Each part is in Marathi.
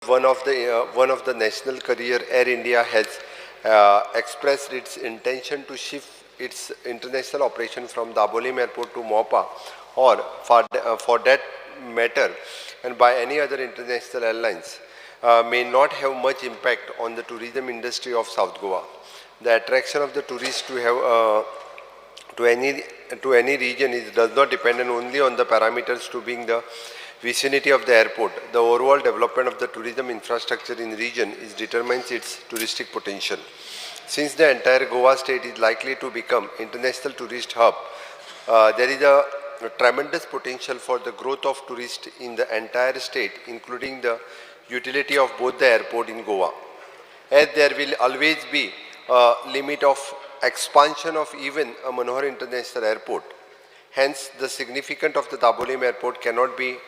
one of the national carrier, Air India has expressed its intention to shift its international operation from Dabolim Airport to Mopa, or for that matter, and by any other international airlines, may not have much impact on the tourism industry of South Goa. The attraction of the tourists to any region does not depend only on the parameters to being the vicinity of the airport. The overall development of the tourism infrastructure in the region determines its touristic potential. Since the entire Goa state is likely to become international tourist hub, there is a tremendous potential for the growth of tourists in the entire state, including the utility of both the airport in Goa. As there will always be a limit of expansion of even a Manohar International Airport. Hence, the significance of the Dabolim Airport cannot be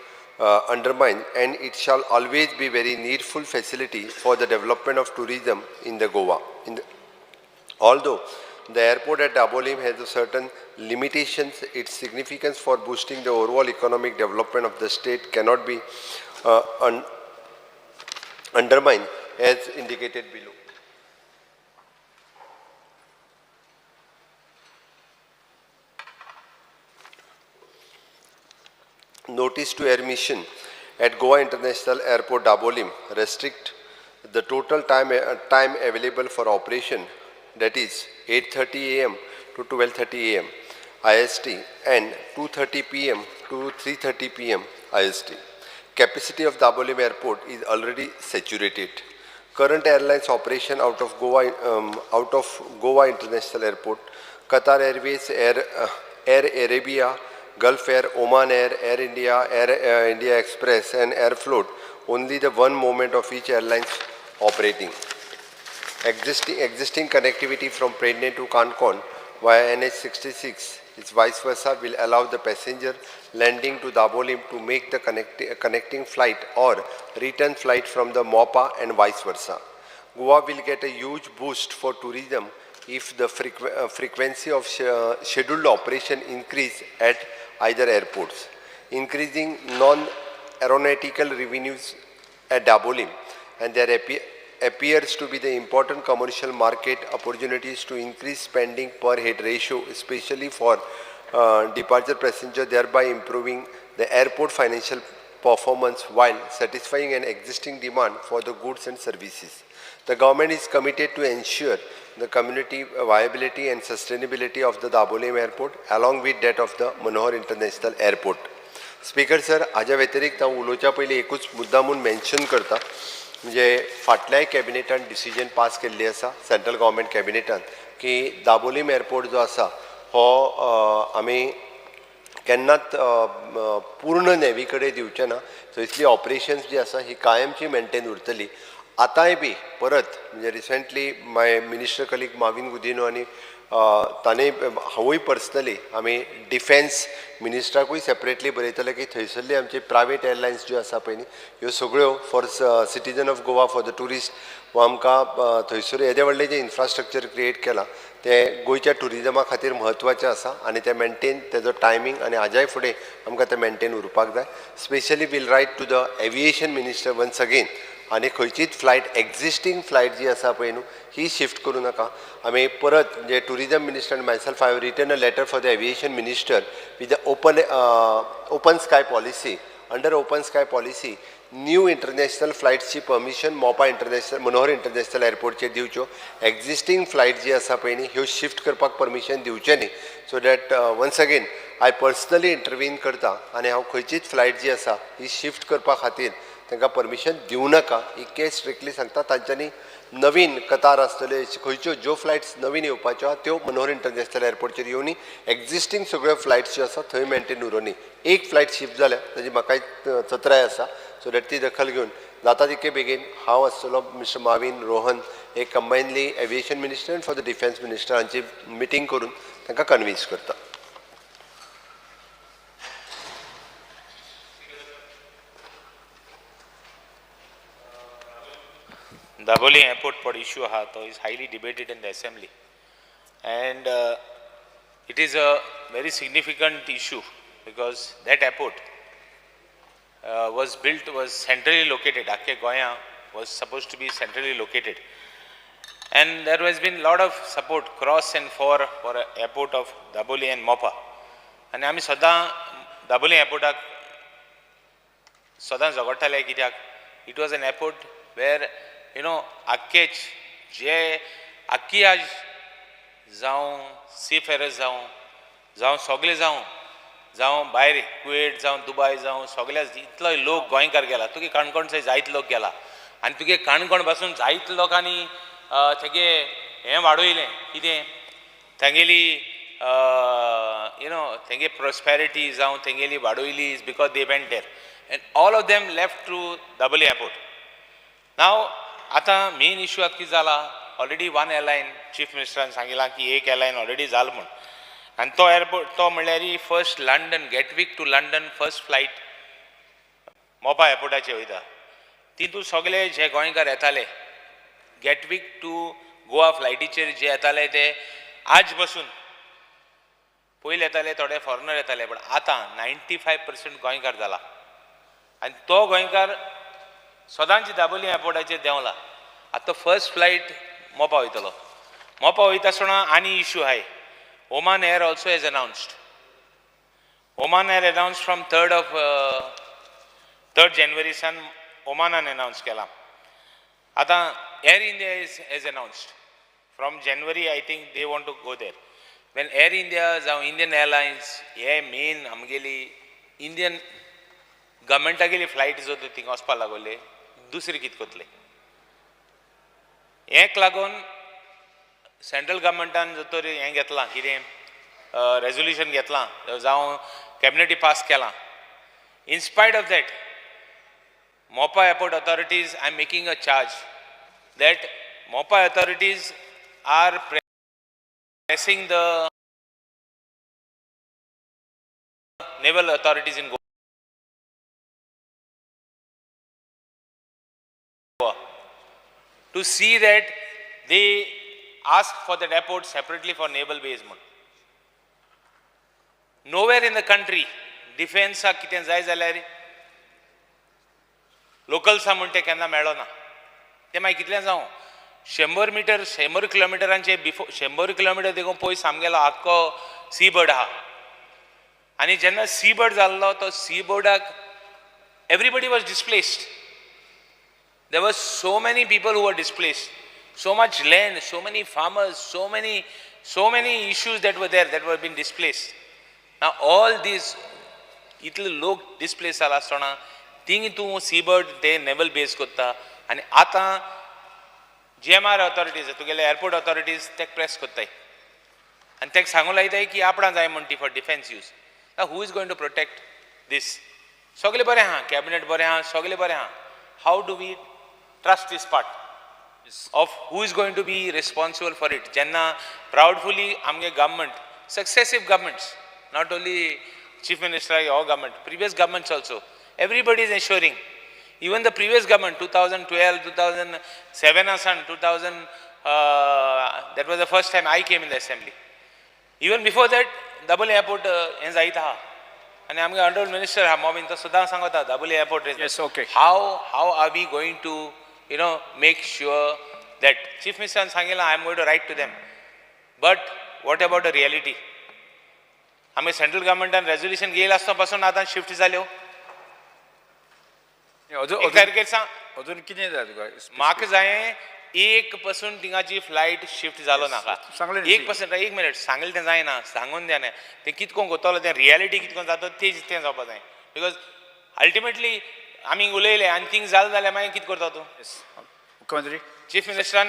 undermined, and it shall always be very needful facility for the development of tourism in the Goa. Although the airport at Dabolim has a certain limitations, its significance for boosting the overall economic development of the state cannot be undermined as indicated below. Notice to Air Mission at Goa International Airport Dabolim restrict the total time available for operation, that is 8:30 a.m. to 12:30 a.m. IST and 2:30 p.m. to 3:30 p.m. IST. Capacity of Dabolim Airport is already saturated. Current airlines operation out of Goa International Airport, Qatar Airways, Air Arabia, Gulf Air, Oman Air, Air India, Air India Express and Airfloat, only the one moment of each airline operating. Existing connectivity from Predne to Concon via NH66 is vice versa will allow the passenger landing to Dabolim to make the connecting flight or return flight from the Mopa and vice versa. Goa will get a huge boost for tourism if the frequency of scheduled operation increase at either airports. Increasing non-aeronautical revenues at Dabolim, and there appears to be the important commercial market opportunities to increase spending per head ratio, especially for departure passenger, thereby improving the airport financial performance while satisfying an existing demand for the goods and services. The government is committed to ensure the community viability and sustainability of the Dabolim Airport along with that of the Manohar International Airport. Speaker sir, हाज्या व्यतिरिक्त हांव उलोवच्या पयलीं एकूच मुद्दा म्हणून मेन्शन करता, म्हणजे फाटल्याय कॅबिनेटान डिसिजन पास केल्ली आसा सेंट्रल गव्हर्मेंट कॅबिनेटान की दाबोलीम एअरपोर्ट जो आसा हो आमी केन्नाच पूर्ण नेवी कडेन दिवचे ना. थंयसली ऑपरेशन्स जी आसा ही कायमची मेंटेन उरतली. आतांय बी परत म्हणजे रिसेंटली माय मिनिस्टर कलीग माविन गुदिनो आनी ताणें हांवूय पर्सनली आमी डिफेन्स मिनिस्टराकूय सेपरेटली बरयतले की थंयसरली आमची प्रायवेट एअरलायन्स ज्यो आसा पळय न्ही ह्यो सगळ्यो for citizen of Goa for the tourist वो आमकां थंयसर येदें व्हडलें जें इन्फ्रास्ट्रक्चर क्रिएट केलां तें गोंयच्या टुरिजमा खातीर म्हत्वाचें आसा आनी तें मेंटेन तेजो टायमींग आनी हाज्याय फुडें आमकां तें मेंटेन उरपाक जाय. Specially will write to the aviation minister once again, आनी खंयचीच फ्लायट एक्झिस्टींग फ्लायट जी आसा पळय न्हू ही शिफ्ट करूं नाका. आमी परत म्हणजे टुरिजम मिनिस्टर आनी मायसेल्फ हांव written a letter for the aviation minister with the open sky policy. Under open sky policy new international फ्लायट्सची permission Mopa international Manohar international एअरपोर्टचेर दिवच्यो. एक्झिस्टींग फ्लायट जी आसा पळय न्ही ह्यो शिफ्ट करपाक परमिशन दिवचें न्ही. सो दॅट वन्स अगेन हांव पर्सनली इंटरवीन करता आनी हांव खंयचीच फ्लायट जी आसा ही शिफ्ट करपा खातीर तांकां परमिशन दिवं नाका ही केस स्ट्रिक्टली सांगता. तांच्यांनी नवीन कतार आसतल्यो खंयच्यो ज्यो फ्लायट्स नवीन येवपाच्यो आहा त्यो मनोहर इंटरनॅशनल एअरपोर्टचेर येवनी. एक्झिस्टींग सगळ्यो फ्लायट्स ज्यो आसा थंय मेंटेन उरोनी. एक फ्लायट शिफ्ट जाल्या ताजी म्हाकाय चत्राय आसा. सो दॅट ती दखल घेवन जाता तितके बेगीन हांव आसतलो मिस्टर माविन रोहन एक combinedly aviation minister and for the defence minister हांची मिटींग करून तांकां कन्विन्स करता. Dabolim airport pod issue is highly debated in the assembly, and it is a very significant issue because that airport was built was centrally located. Akke Goan was supposed to be centrally located. And there has been a lot of support, cross and for airport of Dabolim and Mopa. And आमी सदां Dabolim airportak सदां झगडटाले कित्याक it was an airport where आख्खेच जे आख्खी आज जावं सीफेरर्स जावं सगळे जावं भायर कुवेट जावं दुबय जावं सगळ्या इतलो लोक गोंयकार गेला तुगे काणकोणचे जायत लोक गेला आनी तुगे काणकोण पासून जायत लोकांनी तेगे हें वाडयलें कितें तेंगेली तेंगे प्रॉस्पेरिटी जावं तेंगेली वाडयली is because they went there and all of them left through Dabolim airport नाव आतां मेन इश्यू कितें जाला ऑलरेडी वन एअरलायन चीफ मिनिस्टरान सांगिलां की एक एअरलायन ऑलरेडी जालो म्हूण आनी तो एअरपोर्ट तो म्हणल्यार first London Gatwick to London first flight Mopa एअरपोर्टाचेर वयता तितूंत सगळे जे गोंयकार येताले गेटवीक टू गोवा फ्लायटीचेर जे येताले ते आज बसून पयलीं येताले थोडे फॉरेनर येताले पण आतां 95% गोंयकार जाला आनी तो गोंयकार सदांची Dabolim एअरपोर्टाचेर देंवला आतां फर्स्ट फ्लायट मोपा वयतलो मोपा वयता आसतना आनी इश्यू आहाय Oman Air also has announced. Oman Air announced from 3rd January sun Omanan announced केला. आता Air India has announced. From January I think they want to go there. When Air India, Indian Airlines, हे main आमगेली Indian government आगेली flight जो थिंग वचपा लागले दुसरी कित कोतले. एक लागून सेंट्रल गव्हर्मेंटान जो तर हें घेतलां कितें रेजोल्युशन घेतलां जावं कॅबिनेटी पास केलां in spite of that Mopa airport authorities I am making a charge that Mopa authorities are pressing the naval authorities in Goa to see that they ask for that airport separately for naval base. Nowhere in the country defense ha kiten जाय जाल्यार लोकल्स हा म्हणटे केन्ना मेळ्ळो ना ते मागीर कितलें जावं 100 किलोमिटरांचे बिफोर 100 किलोमिटर देखून पयस आमगेलो आख्खो सी बर्ड आहा आनी जेन्ना सी बर्ड जाल्लो तो सी बर्डाक everybody was displaced there was so many people who were displaced so much land, so many farmers, so many issues that were there that were being displaced. Now all these इतले लोक displaced जाला आसतना थिंग तूं seabird ते naval base कोत्ता आनी आतां GMR authorities तुगेले airport authorities तेक press कोत्ताय आनी तेक सांगूं लायताय की आपणां जाय म्हणटी for defense use. Now who is going to protect this? सगळे बरें आहा cabinet बरें आहा सगळे बरें आहा. How do we trust this part? Of who is going to be responsible for it. Janna proudly amge government, successive governments, not only chief minister or government, previous governments also, everybody is ensuring. Even the previous government 2012 2007 and 2000 that was the first time I came in the assembly. Even before that Dabolim airport en zaita and amge honorable minister ha momin to suda sangota Dabolim airport is. Yes, okay. How are we going to make sure that Chief Minister Sangila, I am going to write to them. But what about the reality? आम्ही सेंट्रल गव्हर्नमेंटान रेजोल्युशन घेयला आसतना पासून आतां शिफ्ट जाल्यो एक तारखेर सांग अजून कितें जाय तुका म्हाका जाय एक पासून थिंगाची फ्लायट शिफ्ट जालो नाका एक पर्सेंट एक मिनिट सांगलें तें जायना सांगून द्या तें कितको कोत्तलो तें रियलिटी कितको जाता तें जावपा जाय बिकॉज अल्टिमेटली आमी उलयले आनी थिंग जालें जाल्यार मागीर कितें करता तूं मुख्यमंत्री चीफ मिनिस्टरान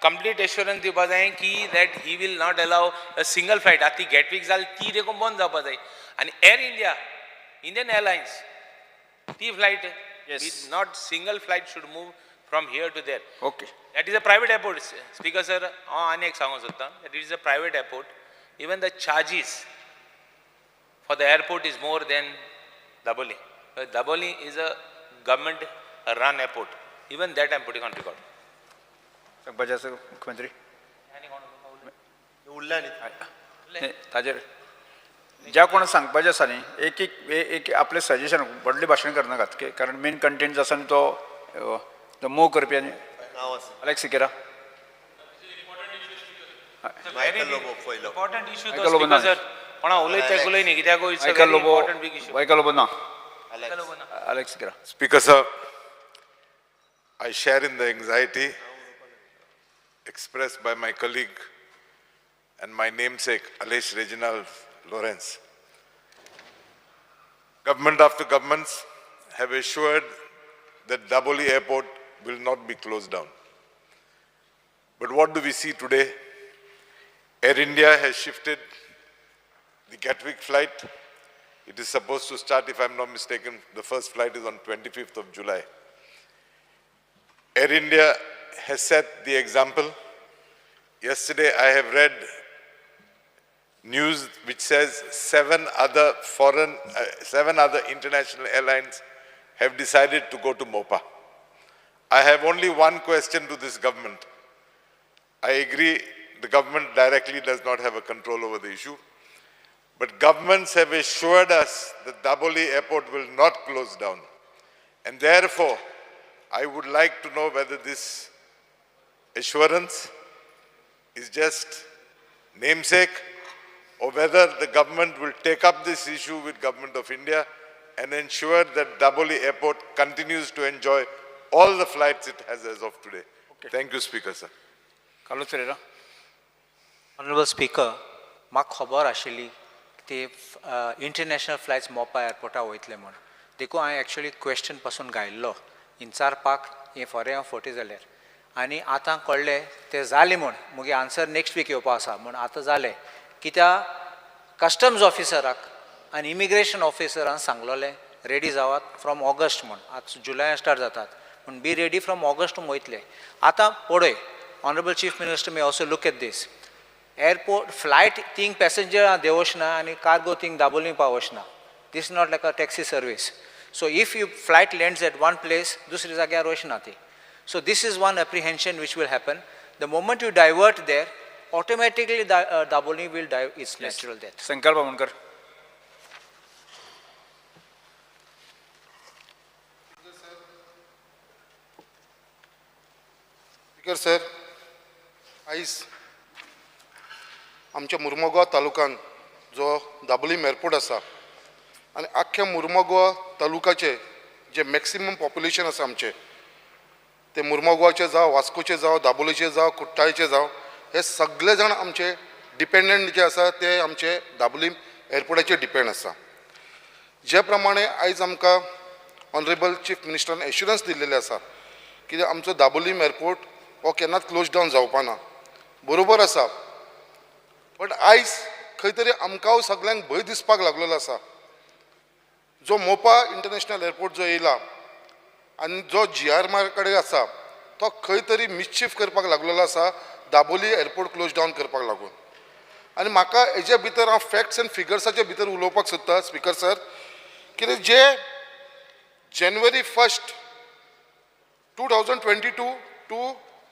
कंप्लीट एश्योरन्स दिवपा जाय की that he will not allow a single flight आतां ती गेटवीक जाली ती देखून बंद जावपा जाय आनी एअर इंडिया इंडियन एअरलायन्स ती flight not single flight should move from here to there okay that is a private airport speaker sir हांव आनी एक सांगूंक सोदतां that is a private airport even the charges for the airport is more than Dabolim. Dabolim is a government run airport. Even that I am putting on record. Bajaj मुख्यमंत्री ताजेर ज्या कोणाक सांगपाचें आसा न्ही एक एक एक आपलें सजेशन व्हडलें भाशण करनाकात कारण मेन कंटेंट जो आसा न्ही तो मोव करपी आनी Alex Sequeira important issue Michael Lobo na. Sir कोणा उलयत उलय न्ही कित्याक it's a Michael very Lobo important big issue Michael Lobo ना Alex Sequeira Speaker sir, I share in the anxiety expressed by my colleague and my namesake, Alesh Reginald Lawrence. Government after governments have assured that Dabolim Airport will not be closed down. But what do we see today? Air India has shifted the Gatwick flight. It is supposed to start, if I'm not mistaken, the first flight is on 25th of July. Air India has set the example. Yesterday I have read news which says seven other international airlines have decided to go to MOPA. I have only one question to this government. I agree the government directly does not have a control over the issue, but governments have assured us that Dabolim Airport will not close down. And therefore, I would like to know whether this assurance is just namesake or whether the government will take up this issue with Government of India and ensure that Dabolim Airport continues to enjoy all the flights it has as of today. Okay. Thank you, Speaker, sir. Carlos Ferreira. Honorable Speaker, म्हाका खबर आशिल्ली ते इंटरनॅशनल फ्लायट्स मोपा एअरपोर्टा वयतले म्हूण देखून हांवें एक्चुअली क्वेश्चन पासून घायल्लो विचारपाक हें फरें फटी जाल्यार आनी आतां कळ्ळें तें जालें म्हूण मुगे आन्सर नेक्स्ट वीक येवपा आसा म्हूण आतां जालें कित्याक कस्टम्स ऑफिसराक आनी इमिग्रेशन ऑफिसरान सांगलोलें रेडी जावात फ्रॉम ऑगस्ट म्हूण आतां जुलया स्टार्ट जातात पूण बी रेडी फ्रॉम ऑगस्ट वयतले आतां पळय honourable chief minister may also look at this airport flight thing passenger देवचना आनी कार्गो थिंग दाबोलीम पावचना this not like a taxi service so if you flight lands at one place दुसरी जाग्यार वचना ती so this is one apprehension which will happen the moment you divert there automatically Dabolim will die its natural death Sankalp Bamankar speaker sir आयज आमच्या मुर्मगांव तालुक्यात जो दाबोलीम एअरपोर्ट आसा आनी आख्ख्या मुर्मगांव तालुक्याचे जे मॅक्सिमम पॉप्युलेशन आसा आमचे ते मुर्मगांवचे जावं वास्कोचे जावं दाबोलीचे जावं कुट्टाळचे जावं हे सगळे जाण आमचे डिपेंडंट जे आसा ते आमचे दाबोलीम एअरपोर्टाचेर डिपेंड आसा जे प्रमाणे आयज आमकां ऑनरेबल चीफ मिनिस्टरान एश्युरन्स दिल्लेले आसा की आमचो दाबोलीम एअरपोर्ट हो केन्नाच क्लोज डावन जावपा ना बरोबर आसा बट आयज खंय तरी आमकां सगळ्यांक भंय दिसपाक लागलेलो आसा जो मोपा इंटरनॅशनल एअरपोर्ट जो येयला आनी जो GRMR कडेन आसा तो खंय तरी मिसचीफ करपाक लागलेलो आसा दाबोली एअरपोर्ट क्लोज डावन करपाक लागून आनी म्हाका हेजे भितर हांव फॅक्ट्स एंड फिगर्साचे भितर उलोवपाक सोदता स्पीकर सर कितें जे January 1st 2022 टू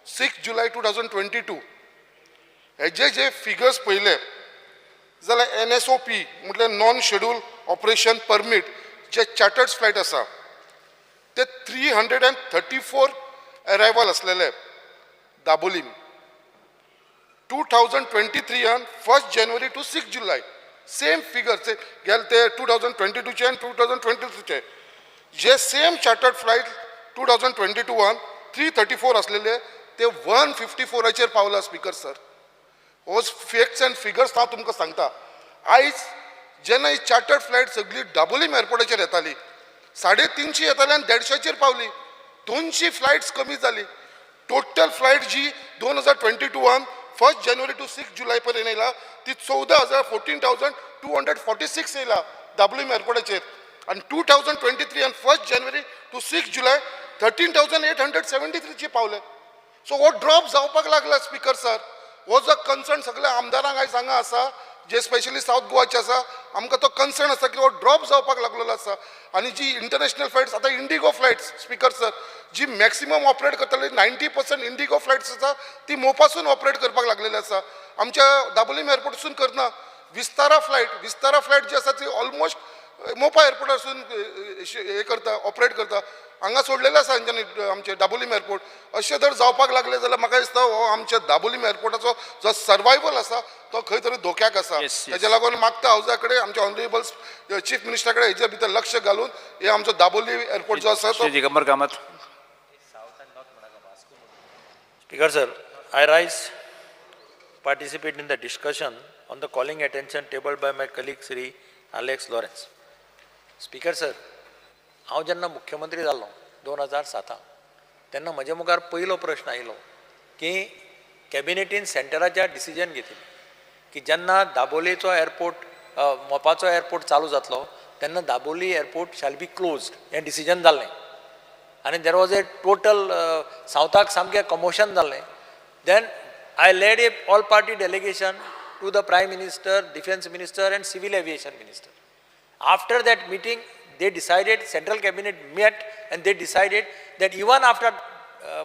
6 July 2022 हेजे जे फिगर्स पळयले जाल्यार NSOP म्हटल्यार नॉन शेड्यूल ऑपरेशन परमीट जे चार्टर्ड फ्लायट आसा ते 334 अरायवल असलेले Dabolim 2023 1st January to 6 July same figures गेले ते 2022चे आनी 2023चे जे सेम चार्टर्ड फ्लायट 2022 334 असलेले ते 154चेर पावला स्पीकर सर हो फॅक्ट्स एंड फिगर्स हांव तुमकां सांगता आयज जेन्ना ही चार्टर्ड फ्लायट सगळी दाबोलीम एअरपोर्टाचेर येताली 350 येताली आनी 150चेर पावली 200 फ्लायट्स कमी जाली total flight G 2022 1st January to 6 July पर्यंत येयला ती 14,246 येयला दाबोलीम एअरपोर्टाचेर आनी 2023 and 1st January to 6 July 13,873 चे पावले सो हो ड्रॉप जावपाक लागला स्पीकर सर हो जो कन्सर्न सगळ्या आमदारांक आयज हांगा आसा जे स्पेशली साऊथ गोवाचे आसा आमकां तो कन्सर्न आसा की हो ड्रॉप जावपाक लागलेलो आसा आनी जी इंटरनॅशनल फ्लायट्स आतां इंडिगो फ्लायट्स स्पीकर सर जी मॅक्सिमम ऑपरेट करताली 90% इंडिगो फ्लायट्स आसा ती मोपासून ऑपरेट करपाक लागलेली आसा आमच्या दाबोलीम एअरपोर्टसून करना विस्तारा फ्लायट जी आसा ती ऑलमोस्ट मोपा एअरपोर्टासून हे करता ऑपरेट करता हांगा सोडलेले आसा हांच्यानी आमचे दाबोलीम एअरपोर्ट अशें जर जावपाक लागले जाल्यार म्हाका दिसता हो आमच्या दाबोलीम एअरपोर्टाचो जो सर्वायवल आसा तो खंय तरी धोक्याक आसा तेच्या लागून मागता हावजा कडेन आमच्या ऑनरेबल चीफ मिनिस्टरा कडेन हेच्या भितर लक्ष घालून हे आमचो दाबोली एअरपोर्ट जो आसा तो Digambar Kamat. Speaker sir, I rise participate in the discussion on the calling attention tabled by my colleague Sri Alex Lawrence. Speaker sir, हांव जेन्ना मुख्यमंत्री जाल्लो 2007 तेन्ना म्हजे मुखार पयलो प्रश्न आयलो की कॅबिनेटीन सेंटराच्या डिसिजन घेतली की जेन्ना दाबोलेचो एअरपोर्ट मोपाचो एअरपोर्ट चालू जातलो तेन्ना Dabolim airport shall be closed हें डिसिजन जाल्लें आनी देर वॉज ए टोटल सावथाक सामकें कमोशन जाल्लें. Then I led a all-party delegation to the Prime Minister, Defence Minister and Civil Aviation Minister. After that meeting, they decided, Central Cabinet met and they decided that even after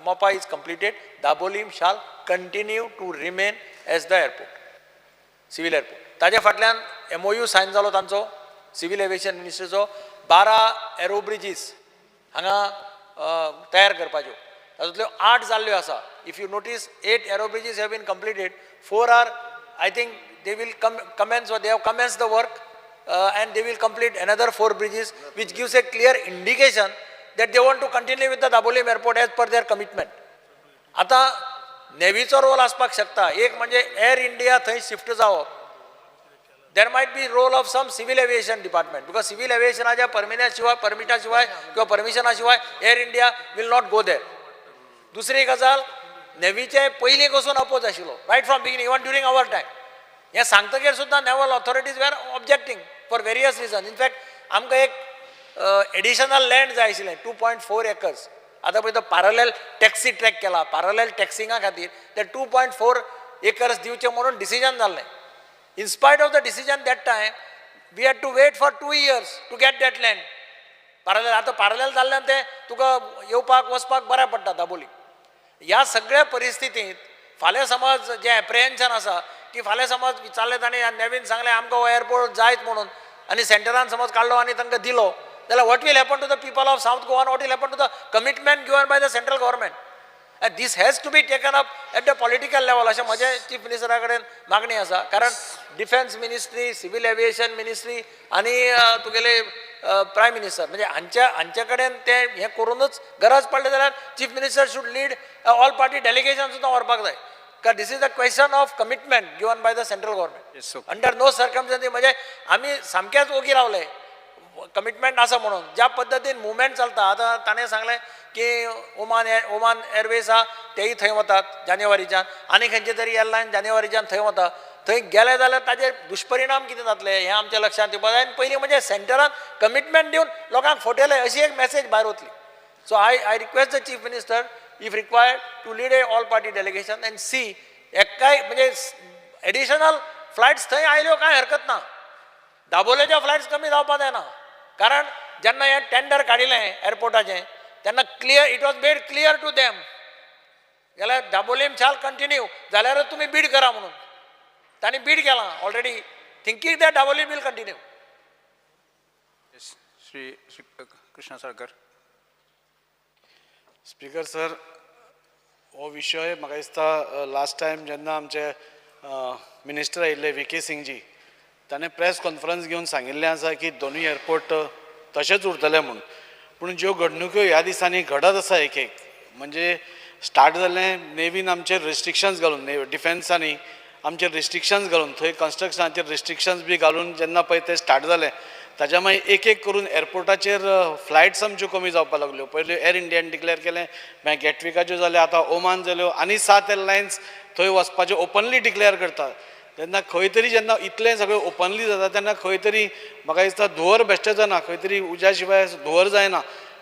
MOPA is completed, Dabolim shall continue to remain as the airport, civil airport. ताज्या फाटल्यान MOU सायन जालो तांचो Civil Aviation Ministerचो 12 एरो ब्रिजीस हांगा तयार करपाच्यो तातूंतल्यो 8 जाल्ल्यो आसा. If you notice, 8 aero bridges have been completed. 4 are, I think, they will commence or they have commenced the work, and they will complete another 4 bridges, which gives a clear indication that they want to continue with the Dabolim airport as per their commitment. आता नेव्हीचो रोल आसपाक शकता. एक म्हणजे एअर इंडिया थंय शिफ्ट जावप. There might be role of some civil aviation department because civil aviationच्या परमिटा शिवाय किंवा परमिशना शिवाय air India will not go there. दुसरी गजाल नेव्हीचे पयलीं पासून अपोज आशिल्लो right from beginning even during our time. हें सांगतकीर सुद्दां naval authorities were objecting for various reason. In fact आमकां एक एडिशनल लँड जाय आशिल्लें 2.4 एकर्स. आतां पळय तो पॅरलल टॅक्सी ट्रॅक केला. पॅरलल टॅक्सिंगा खातीर ते 2.4 एकर्स दिवचे म्हणून डिसिजन जाल्लें. In spite of the decision that time, we had to wait for 2 years to get that land. Parallel, आता parallel जाल्ल्यान ते तुका येवपाक वचपाक बऱ्या पडटा दाबोली. ह्या सगळ्या परिस्थितींत फाल्यां समज जे एप्रिहेन्शन आसा की फाल्यां समज विचारलें ताणें नेवीन सांगलें आमकां हो एअरपोर्ट जायत म्हणून आनी सेंटरान समज काडलो आनी तांकां दिलो जाल्यार what will happen to the people of south Goa, what will happen to the commitment given by the central government. And this has to be taken up at the political level. अशें म्हजें चीफ मिनिस्टरा कडेन मागणी आसा. कारण defence ministry, civil aviation ministry आनी तुगेले प्रायम मिनिस्टर म्हणजे हांचे कडेन ते हें करूनच गरज पडले जाल्यार chief minister should lead all party delegation सुद्दां व्हरपाक जाय. कारण this is the question of commitment given by the central government. Under no circumstances म्हणजे आमी सामकेच ओगी रावले कमिटमेंट आसा म्हणून. ज्या पद्दतीन मुवमेंट चलता आतां ताणें सांगलें की ओमान एअरवेज आहा तेय थंय वतात जानेवारीच्यान आनी खंयचे तरी एअरलायन जानेवारीच्यान थंय वता. थंय गेले जाल्यार ताजे दुश्परिणाम कितें जातले हें आमच्या लक्षांत येवपाक जाय. आनी पयलीं म्हणजे सेंटरान कमिटमेंट दिवन लोकांक फटयले अशी एक मॅसेज भायर वतली. So I request the chief minister if required to lead a all party delegation and see एक्काय म्हणजे एडिशनल फ्लायट्स थंय आयल्यो कांय हरकत ना. दाबोलेच्या फ्लायट्स कमी जावपाक जायना. कारण जेन्ना हें टेंडर काडिल्लें एअरपोर्टाचें तेन्ना clear it was made clear to them जाल्यार दाबोलीम शाल कंटिन्यू जाल्यारच तुमी बीड करा म्हणून. तांणी बीड केलां already thinking that Dabolim will continue. Shri Krishna Salkar. Speaker sir, हो विशय म्हाका दिसता लास्ट टायम जेन्ना आमचे मिनिस्टर आयिल्ले VK सिंगजी ताणें प्रेस कॉन्फरन्स घेवन सांगिल्लें आसा की दोनूय एअरपोर्ट तशेंच उरतले म्हणून. पूण ज्यो घडणुको ह्या दिसांनी घडत आसा एक म्हणजे स्टार्ट जाल्लें नेवीन आमचेर रिस्ट्रिक्शन्स घालून डिफेन्सांनी आमचेर रिस्ट्रिक्शन्स घालून थंय कन्स्ट्रक्शनाचेर रिस्ट्रिक्शन्स बी घालून जेन्ना पळय ते स्टार्ट जालें ताच्या मागीर एक करून एअरपोर्टाचेर फ्लायट्स आमच्यो कमी जावपाक लागल्यो. पयल्यो एअर इंडियान डिक्लेअर केलें, मागीर गॅटविकाच्यो जाल्यो, आतां ओमान जाल्यो आनी 7 एअरलायन्स थंय वचपाच्यो ओपनली डिक्लेअर करतात. तेन्ना खंय तरी जेन्ना इतलें सगळें ओपनली जाता तेन्ना खंय तरी म्हाका दिसता धुंवर बेश्टें जाना, खंय तरी उज्या शिवाय धुंवर जायना.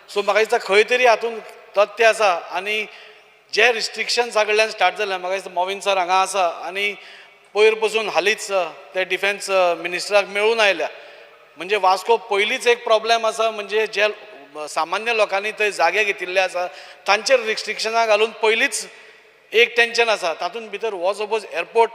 सो म्हाका दिसता खंय तरी हातूंत तथ्य आसा. आनी जे रिस्ट्रिक्शन्सा कडल्यान स्टार्ट जालें म्हाका दिसता मोविन सर हांगा आसा आनी पयर पसून हालींच ते डिफेन्स मिनिस्टराक मेळून आयल्या. म्हणजे वास्को पयलींच एक प्रॉब्लेम आसा म्हणजे जे सामान्य लोकांनी थंय जागे घेतिल्ले आसा तांचेर रिस्ट्रिक्शनां घालून पयलींच एक टेंशन आसा. तातूंत भितर हो सपोज एअरपोर्ट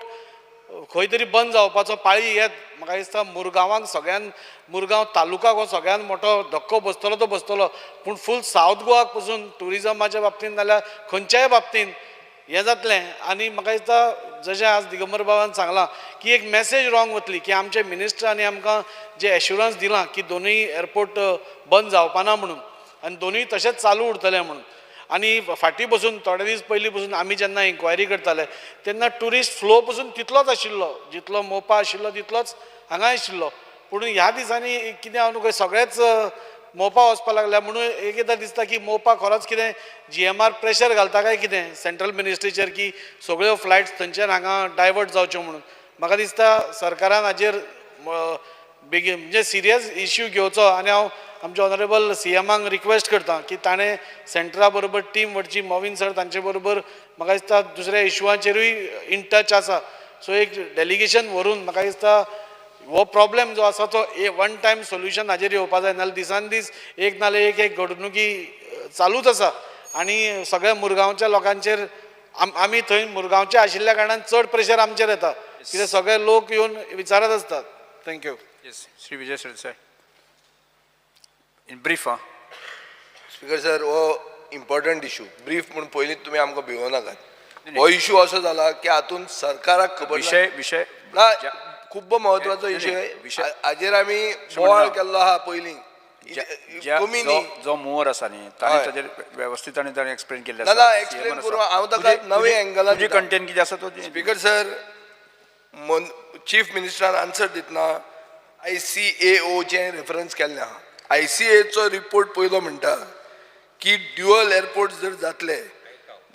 खंय तरी बंद जावपाचो पाळी येत म्हाका दिसता मुरगांवांक सगळ्यान मुरगांव तालुकाक हो सगळ्यान मोठो धक्को बसतलो तो बसतलो पूण फूल सावथ गोवाक पसून ट्युरिजमाच्या बाबतींत नाल्यार खंयच्याय बाबतींत हें जातलें आनी म्हाका दिसता जशें आज दिगंबर बाबान सांगलां की एक मॅसेज रॉंग वतली की आमचे मिनिस्टरांनी आमकां जे एश्युरन्स दिलां की दोनूय एअरपोर्ट बंद जावपाना म्हणून आनी दोनूय तशेंच चालू उरतले म्हणून आनी फाटीं पसून थोडे दीस पयलीं पसून आमी जेन्ना इन्क्वायरी करताले तेन्ना ट्युरिस्ट फ्लो पसून तितलोच आशिल्लो जितलो मोपा आशिल्लो तितलोच हांगा आशिल्लो पूण ह्या दिसांनी कितें हांव न्हू सगळेच मोपा वचपाक लागल्या म्हणून एकदां दिसता की मोपा खरोच कितें GMR प्रेशर घालता काय कितें सेंट्रल मिनिस्ट्रीचेर की सगळ्यो फ्लायट्स थंयच्यान हांगा डायवर्ट जावच्यो म्हणून म्हाका दिसता सरकारान हाजेर बेगीन म्हणजे सिरियस इश्यू घेवचो आनी हांव आमच्या ऑनरेबल CMाक रिक्वेस्ट करता की ताणें सेंट्रा बरोबर टीम व्हरची मोविन सर तांचे बरोबर म्हाका दिसता दुसऱ्या इश्यूआचेरूय इन टच आसा सो एक डेलिगेशन व्हरून म्हाका दिसता हो प्रॉब्लेम जो आसा तो वन टायम सोल्युशन हाजेर येवपा जाय नाल्यार दिसान दीस एक नाल्यार एक घडणुकी चालूच आसा आनी सगळ्या मुरगांवच्या लोकांचेर आमी थंय मुरगांवचे आशिल्ल्या कारणान चड प्रेशर आमचेर येता कित्याक सगळे लोक येवन विचारत आसतात thank you yes Shri Vijay Sardesai in brief speaker sir हो इम्पॉर्टंट इशू ब्रीफ म्हणून पयलींच तुमी आमकां भिवो नाकात हो इशू असो जाला की हातून सरकाराक खबर विषय ना खूब म्हत्वाचो विशय हाजेर आमी बोवाळ केल्लो आहा पयलीं कमी न्ही जो मोर आसा न्ही ताणें ताजेर वेवस्थीत ताणें एक्सप्लेन केल्लें ना ना एक्सप्लेन करूं हांव ताका नवे एंगलान तुजी कंटेंट कितें आसा तो स्पीकर सर चीफ मिनिस्टरान आन्सर दितना ICAO चे रेफरन्स केल्लें आहा ICAO रिपोर्ट पयलो म्हणटा की ड्युअल एअरपोर्ट जर जातले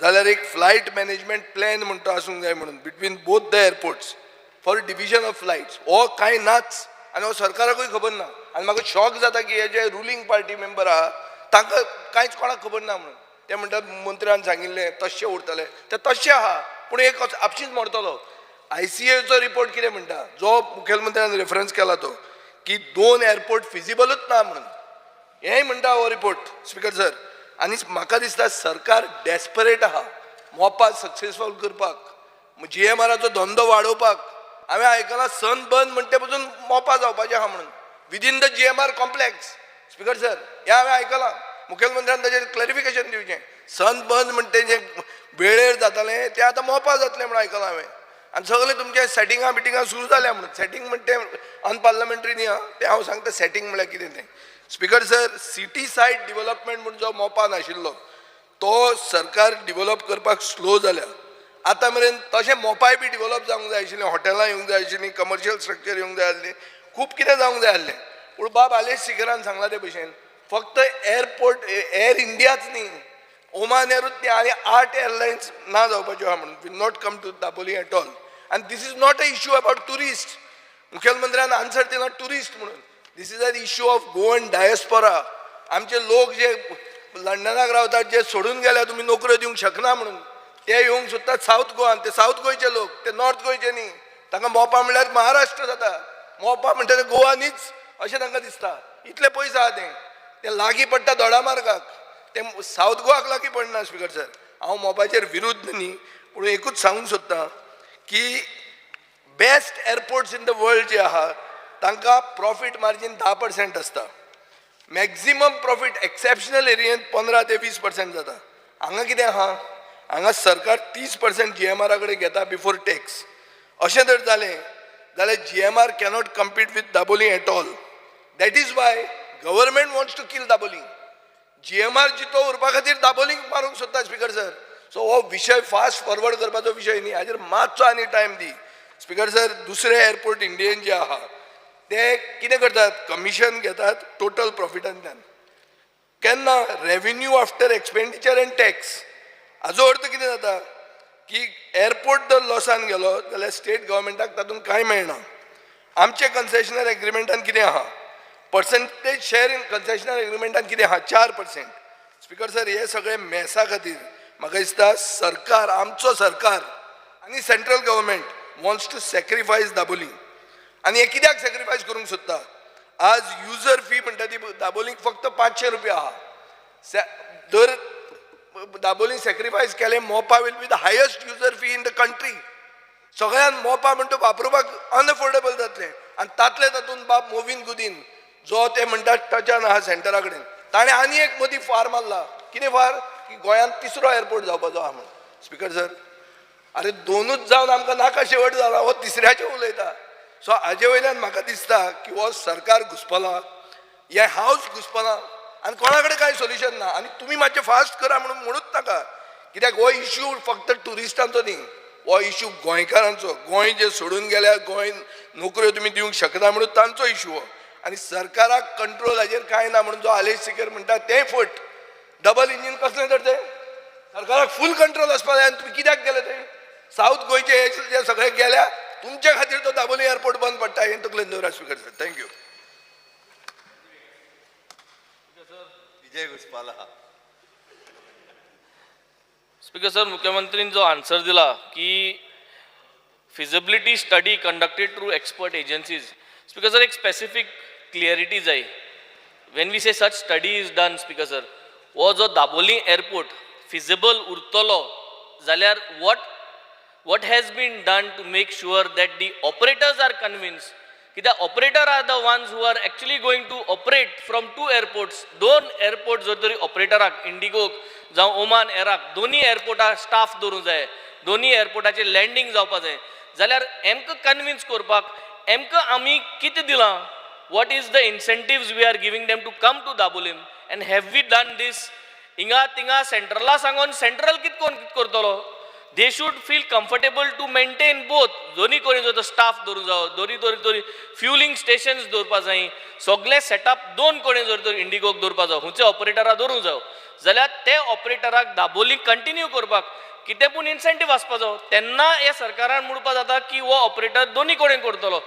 जाल्यार एक फ्लायट मॅनेजमेंट प्लॅन म्हणटा आसूंक जाय म्हणून between both the airports for division of flights हो कांय नाच आनी हो सरकाराकूय खबर ना आनी म्हाका शॉक जाता की हे जे रुलींग पार्टी मेंबर आहा तांकां कांयच कोणाक खबर ना म्हणून ते म्हणटात मंत्र्यान सांगिल्लें तशें उरतलें तें तशें आहा पूण एक आपशींच मोडटलो ICAO रिपोर्ट कितें म्हणटा जो मुखेलमंत्र्यान रेफरन्स केला तो की 2 एअरपोर्ट फिजिबलूच ना म्हणून हेंय म्हणटा हो रिपोर्ट स्पीकर सर आनी म्हाका दिसता सरकार डेस्परेट आहा मोपा सक्सेसफूल करपाक GMRचो धंदो वाडोवपाक हांवें आयकलां सन बंद म्हणटे पसून मोपा जावपाचें आहा म्हणून within the GMR complex speaker sir हें हांवें आयकलां मुखेलमंत्र्यान ताचेर क्लॅरिफिकेशन दिवचें सन बंद म्हणटे जें वेळेर जातालें तें आतां मोपा जातलें म्हणून आयकलां हांवें आनी सगळें तुमचें सेटिंगां बिटिंगां सुरू जाल्या म्हणून सेटिंग म्हणटे अनपार्लमेंटरी न्ही तें हांव सांगता सेटिंग म्हळ्यार कितें तें speaker sir city said development म्हणून जो मोपान आशिल्लो तो सरकार डिवेलप करपाक स्लो जाल्या आतां मेरेन तशें मोपाय बी डिवेलप जावंक जाय आशिल्लें हॉटेलां येवंक जाय आशिल्लीं कमर्शियल स्ट्रक्चर येवंक जाय आसलीं खूब कितें जावंक जाय आसलें पूण बाब आलेश सिकरान सांगला ते भशेन फक्त एअरपोर्ट एअर इंडियाच न्ही ओमान एअरूच न्ही आनी 8 एअरलायन्स ना जावपाच्यो आहा म्हणून will not come to Dabolim at all आनी this is not a issue about tourist मुखेलमंत्र्यान आन्सर दिला टुरिस्ट म्हणून this is a issue of Goan diaspora आमचे लोक जे लंडनाक रावतात जे सोडून गेल्या तुमी नोकऱ्यो दिवंक शकना म्हणून ते येवंक सोदतात सावथ गोवान ते सावथ गोंयचे लोक ते नॉर्थ गोंयचे न्ही तांकां मोपा म्हणल्यार महाराष्ट्र जाता मोपा म्हणटा ते गोवा न्हीच अशें तांकां दिसता इतले पयस आहा तें लागीं पडटा दोडामार्गाक ते सावथ गोवाक लागीं पडना स्पीकर सर हांव मोपाचेर विरुद्ध न्ही पूण एकूच सांगूंक सोदतां की best airports in the world जे आहा तांकां प्रॉफीट मार्जीन 10% आसता मॅक्झिमम प्रॉफीट एक्सेप्शनल एरियेंत 15 ते 20% जाता हांगा कितें आहा हांगा सरकार 30% GMR कडेन घेता बिफोर टॅक्स अशें जर जालें जाल्यार GMR cannot compete with Dabolim at all that is why government wants to kill Dabolim GMR जितो उरपा खातीर दाबोलींक मारूंक सोदता स्पीकर सर सो हो विशय फास्ट फॉरवर्ड करपाचो विशय न्ही हाजेर मातसो आनी टायम दी स्पीकर सर दुसरे एअरपोर्ट इंडियन जे आहा ते कितें करतात कमिशन घेतात टोटल प्रॉफिटांतल्यान केन्ना revenue after expenditure and tax हाजो अर्थ कितें जाता की एअरपोर्ट जर लॉसान गेलो जाल्यार स्टेट गव्हर्मेंटाक तातूंत कांय मेळना आमचे कन्सेशनर एग्रिमेंटान कितें आहा पर्संटेज शेअर इन कन्सेशनर एग्रिमेंटान कितें आहा 4% स्पीकर सर हे सगळे मेसा खातीर म्हाका दिसता सरकार आमचो सरकार आनी central government wants to sacrifice Dabolim आनी हे कित्याक सॅक्रिफायस करूंक सोदता आज युजर फी म्हणटा ती दाबोलीक फक्त 500 रुपया आहा दर दाबोली सॅक्रिफायस केले मोपा will be the highest user fee in the country सगळ्यान मोपा म्हणटा वापरपाक अनअफोर्डेबल जातलें आनी तातले तातूंत बाब मोविन गुदीन जो ते म्हणटात टचान आहा सेंटरा कडेन ताणें आनी एक मदीं फार मारला कितें फार की गोंयांत तिसरो एअरपोर्ट जावपाचो आहा म्हणून स्पिकर सर अरे दोनूच जावन आमकां नाका शेवट जाला हो तिसऱ्याचें उलयता सो हाजे वयल्यान म्हाका दिसता की हो सरकार घुसपला हे हावस घुसपला आनी कोणा कडेन कांय सोल्युशन ना आनी तुमी मातशें फास्ट करा म्हणून म्हणूच नाका कित्याक हो इश्यू फक्त ट्युरिस्टांचो न्ही हो इश्यू गोंयकारांचो गोंय जे सोडून गेल्यार गोंय नोकऱ्यो तुमी दिवंक शकना म्हणून तांचो इश्यू हो आनी सरकाराक कंट्रोल हाजेर कांय ना म्हणून जो आलेश सिकर म्हणटा तें फट डबल इंजीन कसलें तर तें सरकाराक फूल कंट्रोल आसपा जाय आनी तुमी कित्याक गेले तें साऊथ गोंयचे जे सगळे गेल्या तुमच्या खातीर तो दाबोली एअरपोर्ट बंद पडटा हें तकलेन दवरा speaker sir thank you speaker sir मुख्यमंत्रीन जो आन्सर दिला की feasibility study conducted through expert agencies speaker sir एक स्पेसिफिक क्लियरिटी जाय when we say such study is done speaker sir हो जो दाबोली एअरपोर्ट फिजिबल उरतलो जाल्यार what has been done to make sure that the operators are convinced that operator are the ones who are actually going to operate from two airports दोन एअरपोर्ट जर तरी ऑपरेटराक इंडिगोक जावं ओमान एराक दोन्ही एअरपोर्टार स्टाफ दवरूंक जाय दोन्ही एअरपोर्टाचेर लँडींग जावपाक जाय जाल्यार एमकां कन्विन्स करपाक एमकां आमी कितें दिलां what is the incentives we are giving them to come to Dabolim and have we done this इंगा तिंगा सेंट्रला सांगून सेंट्रल कितकोन करतलो they should feel comfortable to maintain both दोन्ही कोणी जो स्टाफ दवरूंक जावो दोन्ही फ्युलिंग स्टेशन्स दवरपा जाय सगळे सेटअप दोन कोणी जर तर इंडिगोक दवरपा जावो हुंचे ऑपरेटरा दवरूंक जावो जाल्यार ते ऑपरेटराक दाबोली कंटिन्यू करपाक कितें पूण इन्सेंटीव आसपा जावो तेन्ना हे सरकारान म्हणपा जाता की हो ऑपरेटर दोन्ही कोणी करतलो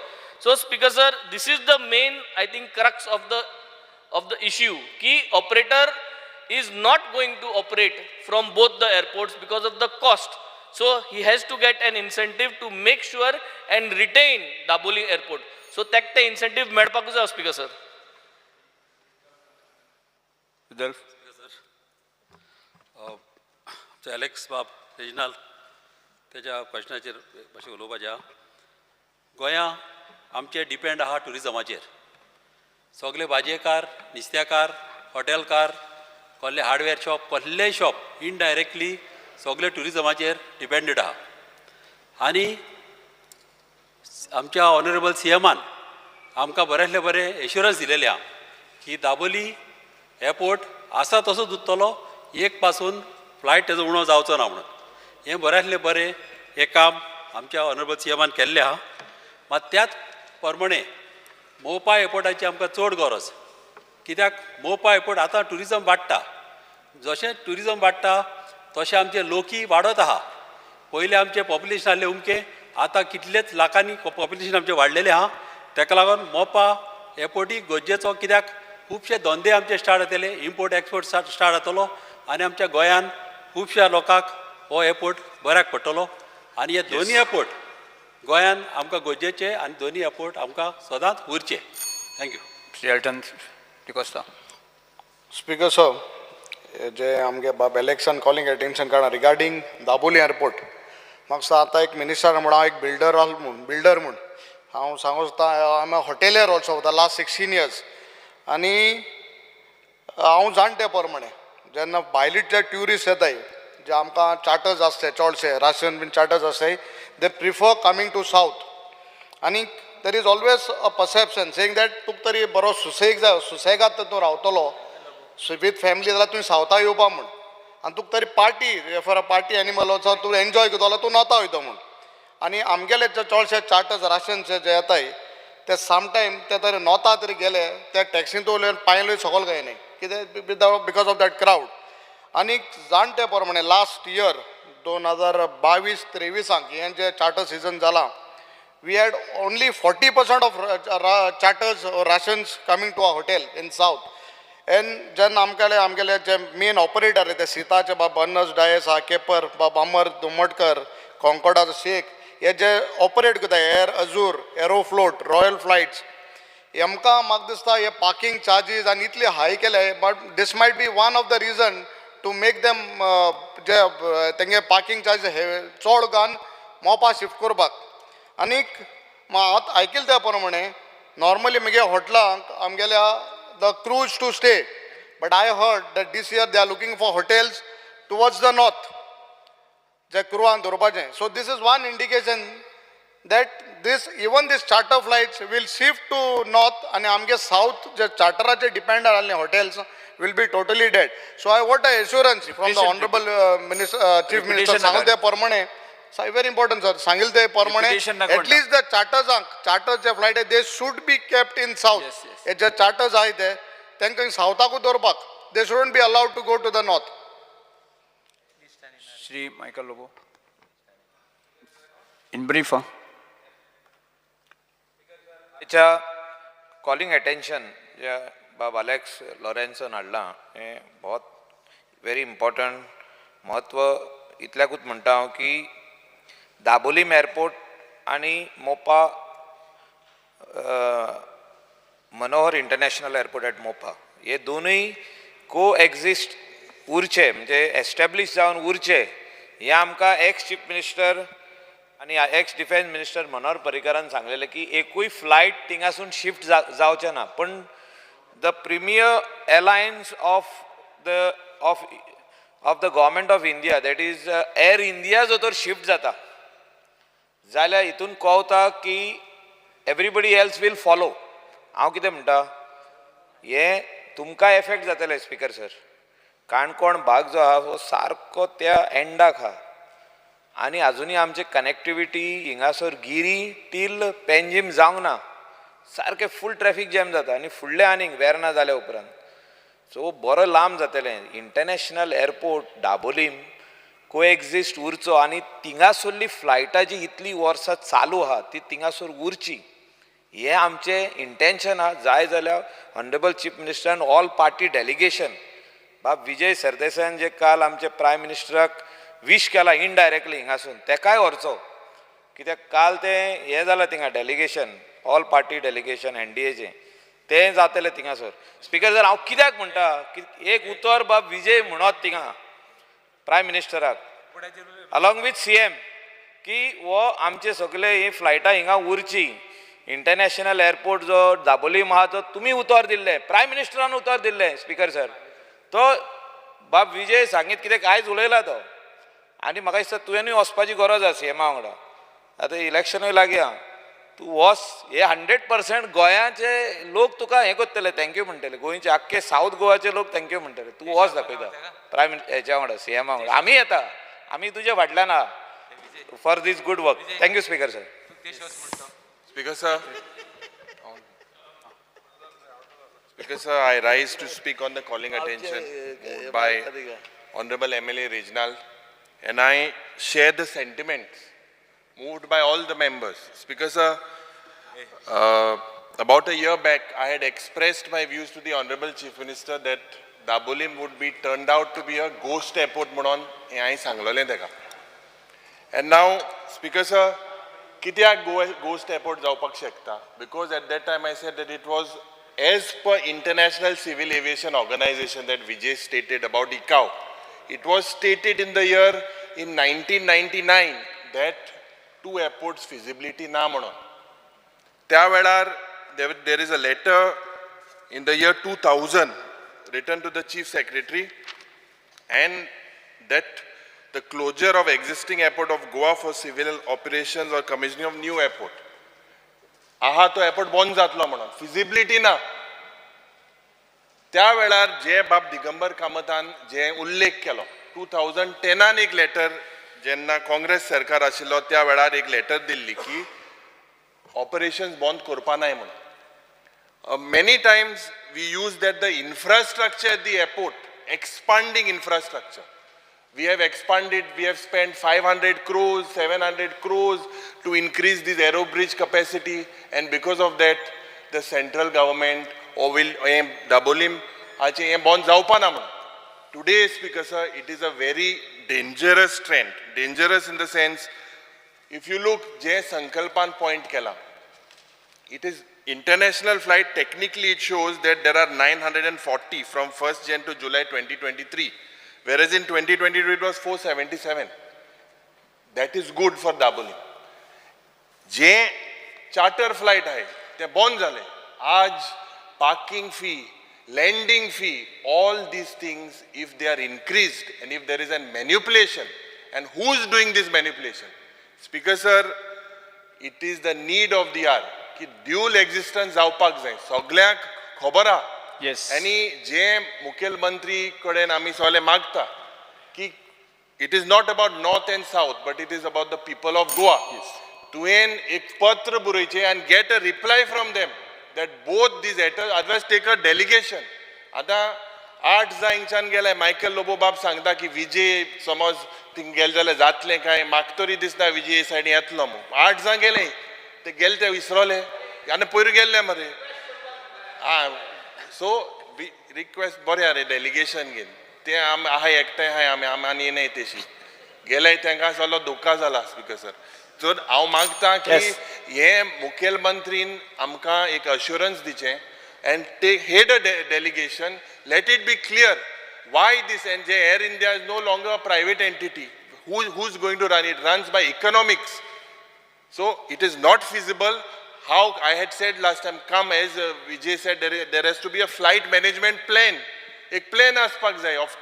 so speaker sir this is the main I think crux of the issue की operator is not going to operate from both the airports because of the cost. So he has to get an incentive to make sure and retain Dabolim airport. So that the incentive medpaku जाय स्पीकर सर. एलेक्स बाब रिजनल त्याच्या क्वेश्चनाचेर मातशें उलोवपाचें गोंया आमचे डिपेंड आहा ट्युरिजमाचेर सगळे भाजयेकार नुस्त्याकार हॉटेलकार कसले हार्डवेअर शॉप कसलेय शॉप इनडायरेक्टली सगळे ट्युरिजमाचेर डिपेंडेड आहा आनी आमच्या ऑनरेबल CMान आमकां बरेंतले बरें एश्युरन्स दिलेले आहा की दाबोली एअरपोर्ट आसा तसोच उरतलो एक पासून फ्लायट तेजो उणो जावचो ना म्हणून हें बरेंतले बरें हें काम आमच्या ऑनरेबल CMान केल्लें आहा मात त्याच प्रमाणे मोपा एअरपोर्टाची आमकां चड गरज कित्याक मोपा एअरपोर्ट आतां ट्युरिजम वाडटा जशें ट्युरिजम वाडटा तशें आमचें लोकी वाडत आहा पयलीं आमचें पॉप्युलेशन आहलें उमकें आतां कितलेच लाखांनी पॉप्युलेशन आमचें वाडलेलें आहा तेका लागून मोपा एअरपोर्टी गरजेचो कित्याक खुबशे धंदे आमचे स्टार्ट जातले इम्पोर्ट एक्सपोर्ट स्टार्ट जातलो आनी आमच्या गोंयान खुबश्या लोकांक हो एअरपोर्ट बऱ्याक पडटलो आनी हे दोनी एअरपोर्ट गोंयान आमकां गरजेचे आनी दोनी एअरपोर्ट आमकां सदांच उरचे थँक्यू डिकोस्ता स्पीकर सर जे आमगे बाब इलेक्शन कॉलिंग अटेंशन काडा रिगार्डींग दाबोली एअरपोर्ट म्हाका दिसता आतां एक मिनिस्टर म्हण हांव एक बिल्डर म्हूण हांव सांगूं सोदता I am a hotelier also for the last 16 years आनी हांव जाणटे प्रमाणे जेन्ना भायले जे ट्युरिस्ट येताय जे आमकां चार्टर्स आसताय चडशे राशियन बीन चार्टर्स आसताय they prefer coming to south आनी there is always a perception saying that तुका तरी बरो सुसेगाद तूं रावतलो वीथ फॅमिली जाल्यार तुवें सावथा येवपा म्हूण आनी तुका तरी party for a party animal वचो तूं एन्जॉय करतलो तूं नॉता वयता म्हूण आनी आमगेले जे चडशे चार्टर्स राशियन्स जे येताय ते समटायम ते तरी नॉता तरी गेले ते टॅक्सीन वयल्यान पांयलोय सकयल काय न्ही कितें बिकॉज ऑफ दॅट क्रावड आनी जाणटे प्रमाणे लास्ट इयर 2022-23 हें जे चार्टर सिजन जाला we had only 40% of charters or rations coming to our hotel in south and then amgele je main operator the Sitache bab Banners Dias Keper bab Amar Dumadkar Concorda Sheikh ye je operate kota Air Azure Aeroflot Royal Flights yamka magdista ye parking charges and itli high kele but this might be one of the reason to make them je tenge parking charges chod gan मोपा शिफ्ट करपाक. आनीक हांव आयकिल्लें त्या प्रमाणे नॉर्मली मगे हॉटेलांक आमगेल्या the cruise to stay, but I heard that this year they are looking for hotels towards the north जे क्रुवान दवरपाचें. So this is one indication that these charter flights will shift to north and amge south je charterache depend alne hotels will be totally dead. So I want a assurance from the honorable chief minister sangil te parmane very important sir sangil te parmane at least the charters je flight they should be kept in south. Je charters ahe te tenka south ku dorpak they shouldn't be allowed to go to the north. Shri Michael Lobo in brief. Calling attention जे बाब अलेक्स लॉरेन्सन हाडलां हें बहुत वेरी इम्पॉर्टंट म्हत्व इतल्याकूच म्हणटा हांव की दाबोलीम एअरपोर्ट आनी मोपा मनोहर इंटरनॅशनल एअरपोर्ट एट मोपा हे दोनूय को एक्झिस्ट उरचे म्हणजे एस्टॅब्लीश जावन उरचे हें आमकां एक्स चीफ मिनिस्टर आणि एक्स डिफेन्स मिनिस्टर मनोहर पर्रीकरान सांगलेलें की एकूय फ्लायट थिंगासून शिफ्ट जावचें ना. पण the premier alliance of the government of India that is air India जो तर शिफ्ट जाता जाल्यार हितून कळटा की एवरीबडी एल्स वील फॉलो. हांव कितें म्हणटा हें तुमकां एफेक्ट जातलें स्पिकर सर. काणकोण भाग जो आहा तो सारको त्या एंडाक आहा आनी आजुनी आमचे कनेक्टिविटी हिंगासर गिरी टील पेंजीम जावंक ना. सारकें फूल ट्रॅफिक जॅम जाता आनी फुडले आनीक वेर्ना जाल्या उपरांत. सो बरो लांब जातलें. इंटरनॅशनल एअरपोर्ट दाबोलीम को एक्झिस्ट उरचो आनी थिंगासरली फ्लायटां जी इतलीं वर्सां चालू आहा ती थिंगासर उरची हें आमचें इंटेंशन आहा. जाय जाल्यार ऑनरेबल चीफ मिनिस्टर आनी ऑल पार्टी डेलिगेशन बाब विजय सरदेसायान जे काल आमचे प्रायम मिनिस्टराक विश केला इनडायरेक्टली हिंगासून तेकाय व्हरचो कित्याक काल तें हें जालां थिंगा डेलिगेशन ऑल पार्टी डेलिगेशन एनडीएचें तें जातलें थिंगासर. स्पिकर सर हांव कित्याक म्हणटा की एक उतर बाब विजय म्हणत थिंगा प्रायम मिनिस्टराक अलॉंग विथ सीएम की हो आमचे सगळे ही फ्लायटां हिंगा उरची. इंटरनॅशनल एअरपोर्ट जो दाबोलीम आहा तो तुमी उतर दिल्ले प्रायम मिनिस्टरान उतर दिल्ले स्पिकर सर. तो बाब विजय सांगीत कितें कांयच उलयला तो आनी म्हाका दिसता तुवेंनूय वचपाची गरज आसा सीएमा वांगडा. आतां इलेक्शनूय लागया तूं वच. हे 100% गोंयाचे लोक तुका हें करतले थँक्यू म्हणटले. गोंयचे आख्खे सावथ गोवाचे लोक थँक्यू म्हणटले. तूं वच दाखयता प्रायम हेच्या वांगडा सीएमा वांगडा. आमी येता आमी तुजे फाटल्यान आहा for this good work. Thank you speaker sir. Speaker sir, Speaker sir, I rise to speak on the calling attention moved by Honorable MLA Regional, and I share the sentiments moved by all the members. Speaker sir, about a year back, I had expressed my views to the Honorable Chief Minister that Dabolim would be turned out to be a ghost airport म्हणून हे हांवें सांगलोलें तेका. And now, Speaker sir, कित्याक ghost airport जावपाक शकता? Because at that time I said that it was as per International Civil Aviation Organization that Vijay stated about ICAO. It was stated in the year in 1999 that two airports feasibility ना म्हणून. त्या वेळार there is a letter in the year 2000 written to the Chief Secretary and that the closure of existing airport of Goa for civil operations or commissioning of new airport. आहा तो एअरपोर्ट बंद जातलो म्हणून फिजिबिलिटी ना. त्या वेळार जे बाब दिगंबर कामतान जे उल्लेख केलो 2010 एक लेटर जेन्ना काँग्रेस सरकार आशिल्लो त्या वेळार एक लेटर दिल्ली की ऑपरेशन्स बंद करपा नाय म्हणून. Many times we use that the infrastructure at the airport, expanding infrastructure. We have expanded, we have spent 500 crores, 700 crores to increase this aero bridge capacity, and because of that, the central government will Dabolim bond zaupana. Today, Speaker sir, it is a very dangerous trend. Dangerous in the sense, if you look, Jay Sankalpan point kela, it is international flight. Technically, it shows that there are 940 from 1st Jan to July 2023. Whereas in 2022 it was 477. That is good for Dabolim. जे चार्टर फ्लाईट आहे ते बंद झाले. आज parking fee, lending fee, all these things, if they are increased and if there is a manipulation, and who is doing this manipulation? Speaker sir, it is the need of the hour की dual existence जावपाक जाय. सगळ्यांक खबर आहा. Yes. आणि जे मुखेलमंत्री कडेन आमी सगळे मागता की it is not about north and south, but it is about the people of Goa. Yes. तुवें एक पत्र बरोवचें and get a reply from them that both these others take a delegation. आता 8 हिंगच्यान गेले. मायकल लोबो बाब सांगता की विजय समज थिंग गेले जाल्यार जातलें काय. म्हाका तरी दिसता विजय सायडीन येतलो म्हणून. 8 गेले ते गेले ते विसरले आनी पयर गेल्ले मरे. सो रिक्वेस्ट बरें आरे डेलिगेशन घेवन ते आहाय एकठांय आहाय आमी आनी नाही तेशी गेले. तांकां सगळो धोका जाला स्पिकर सर. तर हांव मागता की हे मुखेलमंत्रीन आमकां एक assurance दिचें and take head a delegation. Let it be clear why this Air India is no longer a private entity. Who's going to run it? Runs by economics. So it is not feasible. How I had said last time, come as Vijay said, there has to be a flight management plan. A plan of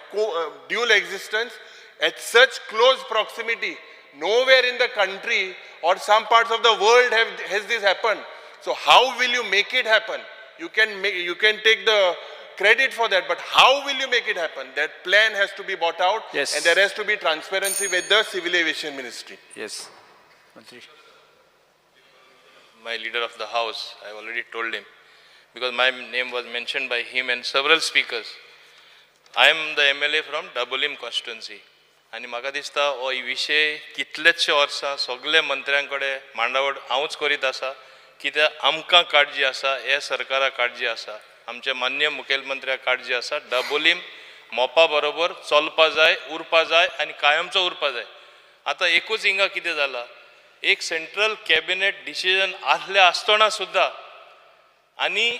dual existence at such close proximity. Nowhere in the country or some parts of the world has this happened. So how will you make it happen? You can take the credit for that, but how will you make it happen? That plan has to be brought out, Yes. and there has to be transparency with the Civil Aviation Ministry. Yes. Mantri. My leader of the house, I already told him, because my name was mentioned by him and several speakers. I am the MLA from Dabolim constituency. आणि म्हाका दिसता हो विशय कितलेशे वर्सां सगळे मंत्र्यांकडे मांडावळ हांवूच करीत आसा. कित्याक आमकां काळजी आसा, हे सरकाराक काळजी आसा, आमचे मान्य मुखेलमंत्र्याक काळजी आसा. दाबोलीम मोपा बरोबर चलपा जाय, उरपा जाय आनी कायमचो उरपा जाय. आतां एकूच हिंगा कितें जाला, एक सेंट्रल कॅबिनेट डिसिजन आसले आसतना सुद्दां आनी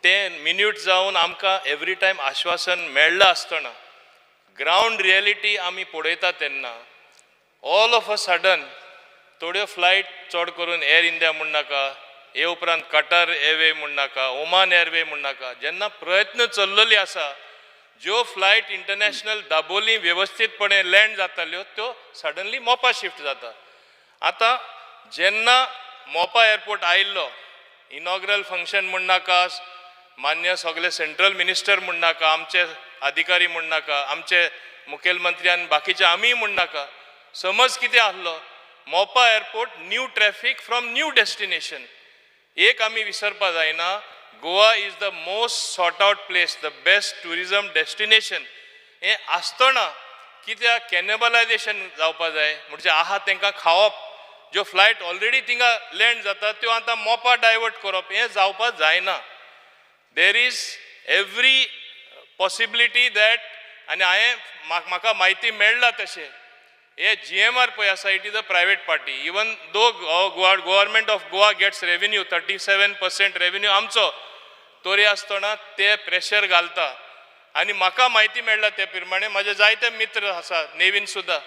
तें मिन्यूट जावन आमकां एवरी टायम आश्वासन मेळ्ळां आसतना ग्राउंड रियलिटी आमी पळयता तेन्ना ऑल ऑफ अ सडन थोड्यो फ्लायट चड करून एअर इंडिया म्हूण नाका, हे उपरांत कटार एअरवे म्हूण नाका, ओमान एअरवे म्हूण नाका, जेन्ना प्रयत्न चल्लेली आसा ज्यो फ्लायट इंटरनॅशनल दाबोली वेवस्थीतपणे लँड जाताल्यो त्यो सडनली मोपा शिफ्ट जाता. आतां जेन्ना मोपा एअरपोर्ट आयिल्लो, इनॉग्रल फंक्शन म्हूण नाका, मान्य सगळे सेंट्रल मिनिस्टर म्हूण नाका, आमचे अधिकारी म्हूण नाका, आमचे मुखेलमंत्री आनी बाकीचे आमी म्हूण नाका, समज कितें आसलो मोपा airport new traffic from new destination. एक आमी विसरपा जायना, Goa is the most sort out place, the best tourism destination. हें आसतना कित्याक कॅनिबलायजेशन जावपा जाय, म्हणजे आहा तांकां खावप, ज्यो फ्लायट ऑलरेडी थिंगा लँड जाता त्यो आतां मोपा डायवर्ट करप, हें जावपा जायना. There is every possibility that, आनी म्हाका म्हायती मेळ्ळा तशें हे GMR पळय आसा, it is a private party. Even though government of Goa gets revenue 37% revenue आमचो, तरी आसतना ते प्रेशर घालता. आनी म्हाका म्हायती मेळ्ळा ते प्रमाणे म्हाजे जायते मित्र आसा नेवीन सुद्दां,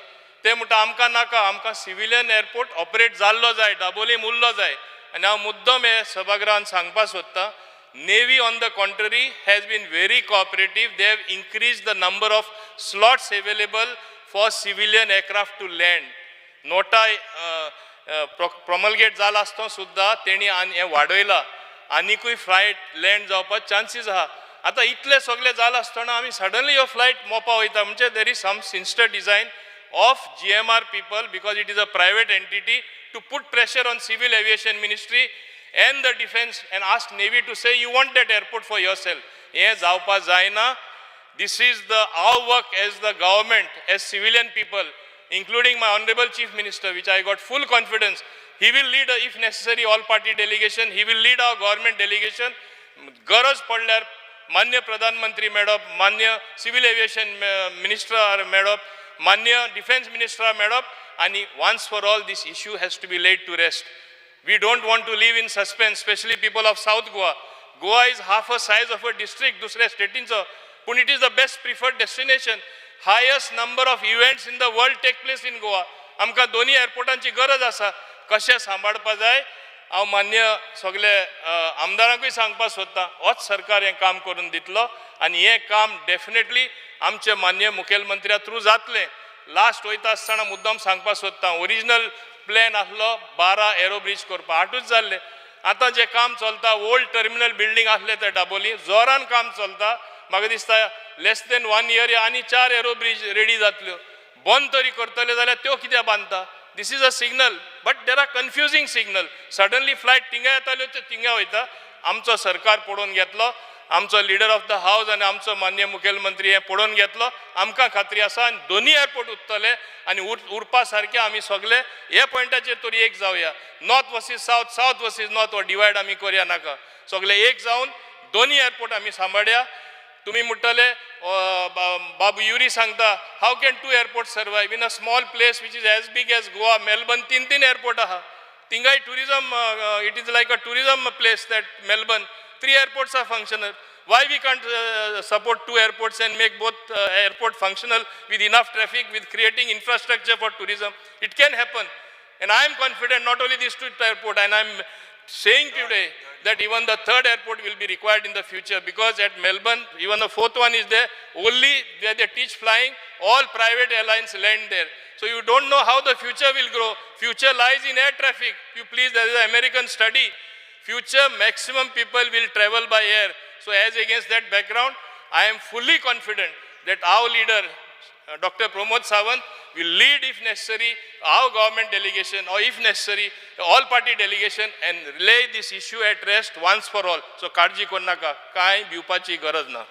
ते म्हणटा आमकां नाका, आमकां सिव्हिलियन एअरपोर्ट ऑपरेट जाल्लो जाय, दाबोलीम उरलो जाय. आनी हांव मुद्दम हे सभागृहान सांगपाक सोदतां, Navy on the contrary has been very cooperative. They have increased the number of slots available for civilian aircraft to land. Nota promulgate जाला आसतना सुद्दां तेणी हें वाडयलां, आनीकूय फ्लायट लँड जावपाक चान्सीस आहा. आतां इतले सगळे जाला आसतना आमी सडनली ह्यो फ्लायट मोपा वयता, म्हणजे there is some sinister design of GMR people, because it is a private entity, to put pressure on Civil Aviation Ministry and the defense and ask Navy to say you want that airport for yourself. Heं जावपा जायना. This is our work as the government, as civilian people, including my Honorable Chief Minister, which I got full confidence. He will lead, if necessary, all-party delegation. He will lead our government delegation. गरज पडल्यार मान्य प्रधानमंत्री मेळप, मान्य सिव्हिल एविएशन मिनिस्टर मेळप, मान्य डिफेन्स मिनिस्टर मेळप, आणि once for all this issue has to be laid to rest. We don't want to live in suspense, especially people of South Goa. Goa is half a size of a district, दुसऱ्या स्टेटींचो, पण it is the best preferred destination. Highest number of events in the world take place in Goa. आमकां दोनी एअरपोर्टांची गरज आसा. कशें सांबाळपा जाय हांव मान्य सगळे आमदारांकूय सांगपाक सोदतां, होच सरकार हें काम करून दितलो आनी हें काम डेफिनेटली आमचे मान्य मुखेलमंत्र्या थ्रू जातलें. लास्ट वयता आसतना मुद्दाम सांगपाक सोदतां, ओरिजिनल प्लॅन आसलो 12 एरो ब्रिज करपा, 8च जाल्ले. आतां जें काम चलता, ओल्ड टर्मिनल बिल्डींग आसले ते दाबोली जोरान काम चलता. म्हाका दिसता लेस देन 1 year आनी 4 एरो ब्रिज रेडी जातल्यो. बंद तरी करतले जाल्यार त्यो कित्याक बांदता? This is a signal, but there are confusing signal. Suddenly flight थिंगा येताल्यो त्यो थिंगा वयता. आमचो सरकार पळोवन घेतलो, आमचो लिडर ऑफ द हाऊस आनी आमचो मान्य मुखेलमंत्री हे पळोवन घेतलो. आमकां खात्री आसा आनी दोनी एअरपोर्ट उरतले आनी उरपा सारके आमी सगळे हे पॉयंटाचेर तरी एक जावया. North versus south, south versus north हो डिवायड आमी करया नाका. सगळे एक जावन दोनी एअरपोर्ट आमी सांबाळया. तुम्ही म्हणटले बाबू युरी सांगता how can 2 airports survive in a small place which is as big as Goa, Melbourne 3 airport आहा. थिंगाय tourism, it is like a tourism place that Melbourne. 3 airports are functional. Why we can't support 2 airports and make both airport functional with enough traffic, with creating infrastructure for tourism? It can happen. And I am confident not only these 2 airports, and I am saying today that even the 3rd airport will be required in the future, because at Melbourne, even the 4th one is there, only where they teach flying, all private airlines land there. So you don't know how the future will grow. Future lies in air traffic. You please, there is an American study. Future maximum people will travel by air. So as against that background, I am fully confident that our leader, Dr. Pramod Sawant, will lead if necessary, our government delegation, or if necessary, all party delegation, and lay this issue at rest once for all. So काळजी करू नका, काय भिवपाची गरज ना.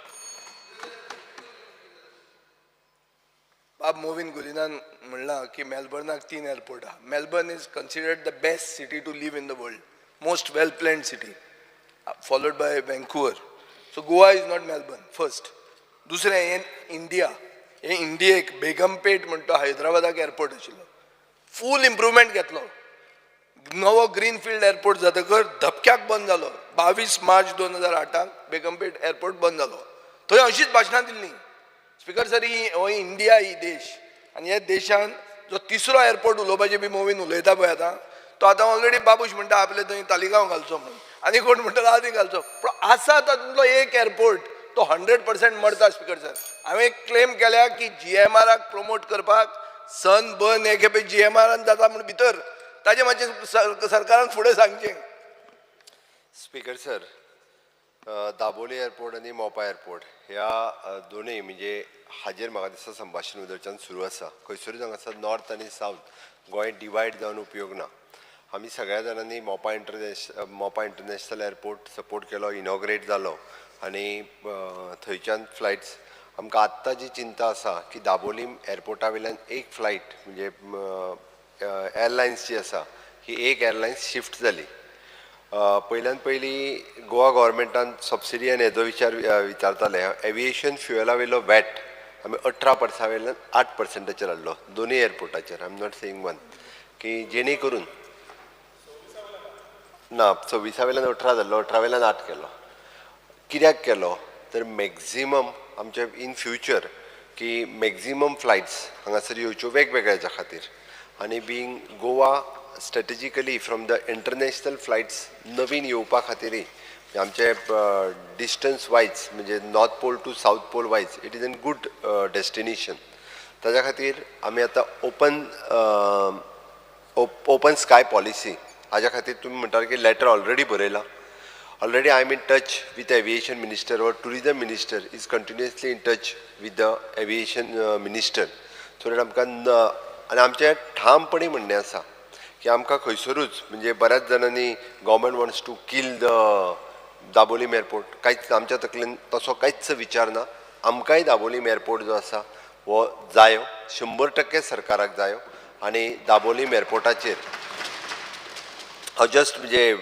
बाब मोविन गुलिनान म्हणला की मेलबर्नाक 3 एअरपोर्ट आहा. Melbourne is considered the best city to live in the world, most well planned city, followed by Vancouver. So Goa is not Melbourne first. दुसरें हें इंडिया, हे इंडियेक बेगमपेट म्हणटा हैदराबादाक एअरपोर्ट आशिल्लो, फूल इम्प्रुवमेंट घेतलो. नवो ग्रीनफिल्ड एअरपोर्ट जातकर धपक्याक बंद जालो. 22 मार्च 2008 बेगमपेट एअरपोर्ट बंद जालो. थंय अशीच भाशणां दिल्लीं. स्पीकर सर, हो इंडिया ही देश, आनी ह्या देशान जो 3रो एअरपोर्ट उलोवपाचे बी मोवीन उलयता पळय आतां, तो आतां ऑलरेडी बाबूश म्हणटा आपले थंय तालिगांव घालचो म्हणून, आनी कोण म्हणटा आदी घालचो. पूण आसा तातूंतलो एक एअरपोर्ट तो 100% मरता. स्पीकर सर, हांवें क्लेम केल्या की GMRक प्रमोट करपाक सन बन हे खेपे GMRन जाता म्हणून भितर, ताजें मातशें सरकारान फुडें सांगचें. स्पीकर सर, दाबोली एअरपोर्ट आणि मोपा एअरपोर्ट ह्या दोनूय म्हणजे हाजेर म्हाका दिसता संभाशण उदरच्यान सुरू आसा. खंयसरूय हांगासर नॉर्थ आनी सावथ गोंय डिवायड जावन उपयोग ना. आमी सगळ्या जाणांनी मोपा इंटरनॅशनल एअरपोर्ट सपोर्ट केलो, इनॉग्रेट जालो, आनी थंयच्यान फ्लायट्स आमकां आत्तां जी चिंता आसा की दाबोलीम एअरपोर्टा वयल्यान एक फ्लायट म्हणजे एअरलायन्स जी आसा ही एक एअरलायन्स शिफ्ट जाली. पयल्यान पयली गोवा गव्हर्मेंटान सबसिडी आनी हेजो विचारताले. एविएशन फ्युएला वयलो वॅट आमी 18% वयल्यान 8%चेर हाडलो दोनूय एअरपोर्टाचेर. I am not saying one, की जेणे करून ना 26 वयल्यान 18 जाल्लो, 18 वयल्यान 8 केलो. कित्याक केलो तर मॅक्झिमम आमचे इन फ्युचर की मॅक्झिमम फ्लायट्स हांगासर येवच्यो वेगवेगळ्याच्या खातीर, आनी being Goa strategically from the international flights नवीन येवपा खातीरय आमचे डिस्टन्स वायज म्हणजे north pole to south pole wise it is an good destination. ताज्या खातीर आमी आतां ओपन स्काय पॉलिसी हाज्या खातीर तुमी म्हणटा की लेटर ऑलरेडी बरयलां. Already I am in touch with the aviation minister, or tourism minister is continuously in touch with the aviation minister. So that आमकां आनी आमचें ठामपणी म्हणणें आसा की आमकां खंयसरूच म्हणजे बऱ्याच जाणांनी government wants to kill the Dabolim airport, कांयच आमच्या तकलेन तसो कांयच विचार ना. आमकांय दाबोलीम एअरपोर्ट जो आसा हो जायो, 100% सरकाराक जायो. आनी दाबोलीम एअरपोर्टाचेर हांव जस्ट म्हणजे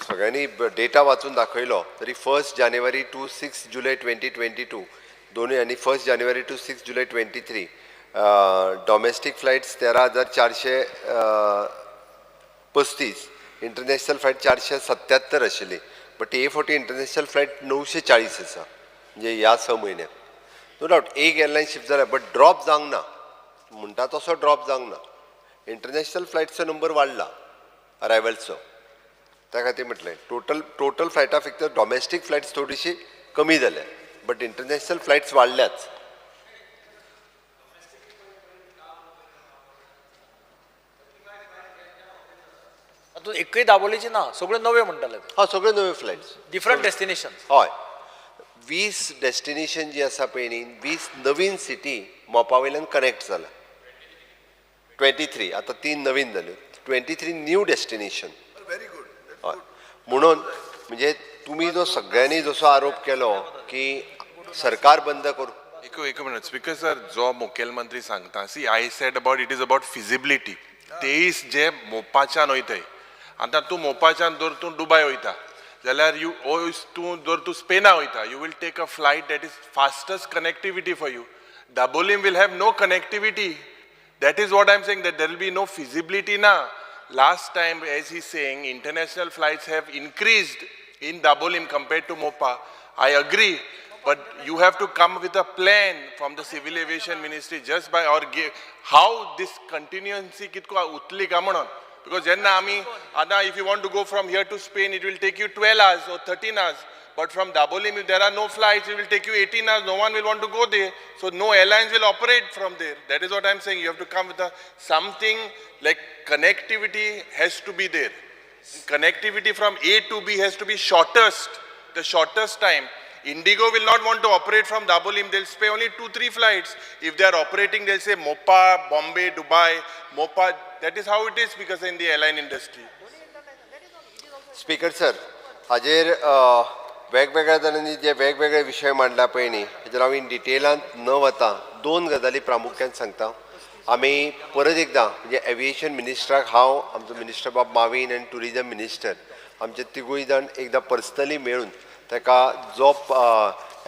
सगळ्यांनी डेटा वाचून दाखयलो तरी 1 जानेवारी टू 6 जुलै 2022 दोनूय, आनी 1 जानेवारी टू 6 जुलै 23 डॉमेस्टीक फ्लायट्स 13,435, इंटरनॅशनल फ्लायट 477 आशिल्ली. बट A40 इंटरनॅशनल फ्लायट 940 आसा म्हणजे ह्या 6 म्हयन्यात. नो डावट एक एअरलायन शिफ्ट जाला, बट ड्रॉप जावंक ना म्हणटा तसो ड्रॉप जावंक ना. इंटरनॅशनल फ्लायट्सचो नंबर वाडला अरायवल्सचो, त्या खातीर म्हटलें टोटल फ्लायटा फक्त डॉमेस्टीक फ्लायट्स थोडीशी कमी जाल्या, बट इंटरनॅशनल फ्लायट्स वाडल्याच. तातूंत एकय दाबोलीची ना, सगळे नवे म्हणटाले ते. हा, सगळे नवे फ्लायट्स, डिफरंट डेस्टिनेशन. हय. 20 डेस्टिनेशन जी आसा पळय न्ही, 20 नवीन सिटी मोपा वयल्यान कनेक्ट जाला. 23 आतां 3 नवीन जाल्यो, 23 न्यू डेस्टिनेशन. Very good. हय, म्हणून म्हणजे तुमी जो सगळ्यांनी जसो आरोप केलो की सरकार बंद करू, एक मिनिट स्पीकर सर, जो मुखेलमंत्री सांगता, see I said about it is about feasibility. तेईस जे मोपाच्यान वयताय, आतां तूं मोपाच्यान जर तूं दुबय वयता जाल्यार तूं स्पेना वयता, you will take a flight that is fastest connectivity for you. Dabolim will have no connectivity. That is what I am saying, that there will be no feasibility now. Last time, as he is saying, international flights have increased in Dabolim compared to Mopa. I agree, but you have to come with a plan from the Civil Aviation Ministry just by or give how this continuancy kitko utli ka म्हणून. Because jenna ami ada if you want to go from here to Spain, it will take you 12 hours or 13 hours. But from Dabolim, if there are no flights, it will take you 18 hours. No one will want to go there. So no airlines will operate from there. That is what I am saying. You have to come with something like connectivity has to be there. Connectivity from A to B has to be the shortest time. Indigo will not want to operate from Dabolim. They'll spare only 2-3 flights. If they are operating, they'll say Mopa, Bombay, Dubai, Mopa. That is how it is because in the airline industry. Speaker sir, हाजेर वेगवेगळ्या जाणांनी जे वेगवेगळे विशय मांडला पळय न्ही, हेजेर हांव इन डिटेलांत न वता 2 गजाली प्रामुख्यान सांगता. आमी परत एकदां म्हणजे एविएशन मिनिस्टराक हांव, आमचो मिनिस्टर बाब माविन आनी टुरिजम मिनिस्टर, आमचे तिगूय जाण एकदां पर्सनली मेळून ताका जो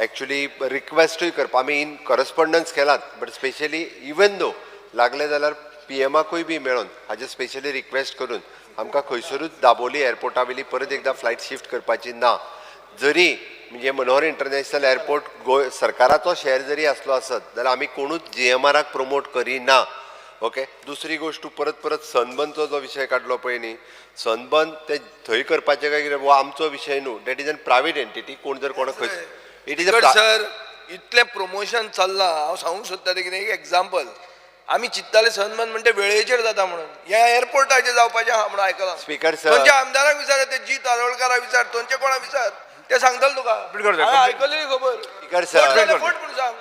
एक्चुली रिक्वेस्टूय करपा, आमी इन करस्पॉन्डन्स केलात, बट स्पेशली इवन दो लागले जाल्यार PMकूय बी मेळोन हाजे स्पेशली रिक्वेस्ट करून आमकां खंयसरूच दाबोली एअरपोर्टा वयली परत एकदां फ्लायट शिफ्ट करपाची ना. जरी म्हणजे मनोहर इंटरनॅशनल एअरपोर्ट सरकाराचो शेअर जरी असलो आसत जाल्यार आमी कोणूच GMRक प्रमोट करिना. ओके. दुसरी गोष्ट, परत सनबर्नचो जो विशय काडलो पळय न्ही, सनबर्न ते थंय करपाचें काय कितें, वो आमचो विशय न्हू, that is an private entity. कोण जर कोणाक इट इज अ सर, इतलें प्रमोशन चल्लां, हांव सांगूंक सोदता ते कितें एक एक्झाम्पल. आमी चित्ताले सनबर्न म्हणजे वेळेचेर जाता म्हणून, ह्या एअरपोर्टाचेर जावपाचें आहा म्हणून आयकलां. स्पीकर सर, थंयच्या आमदाराक विचार, ते जी तारोळकाराक विचार, थंयचे कोणा विचार, ते सांगतले तुका. आयकलेली खबर. स्पीकर सर, फट म्हणून सांग.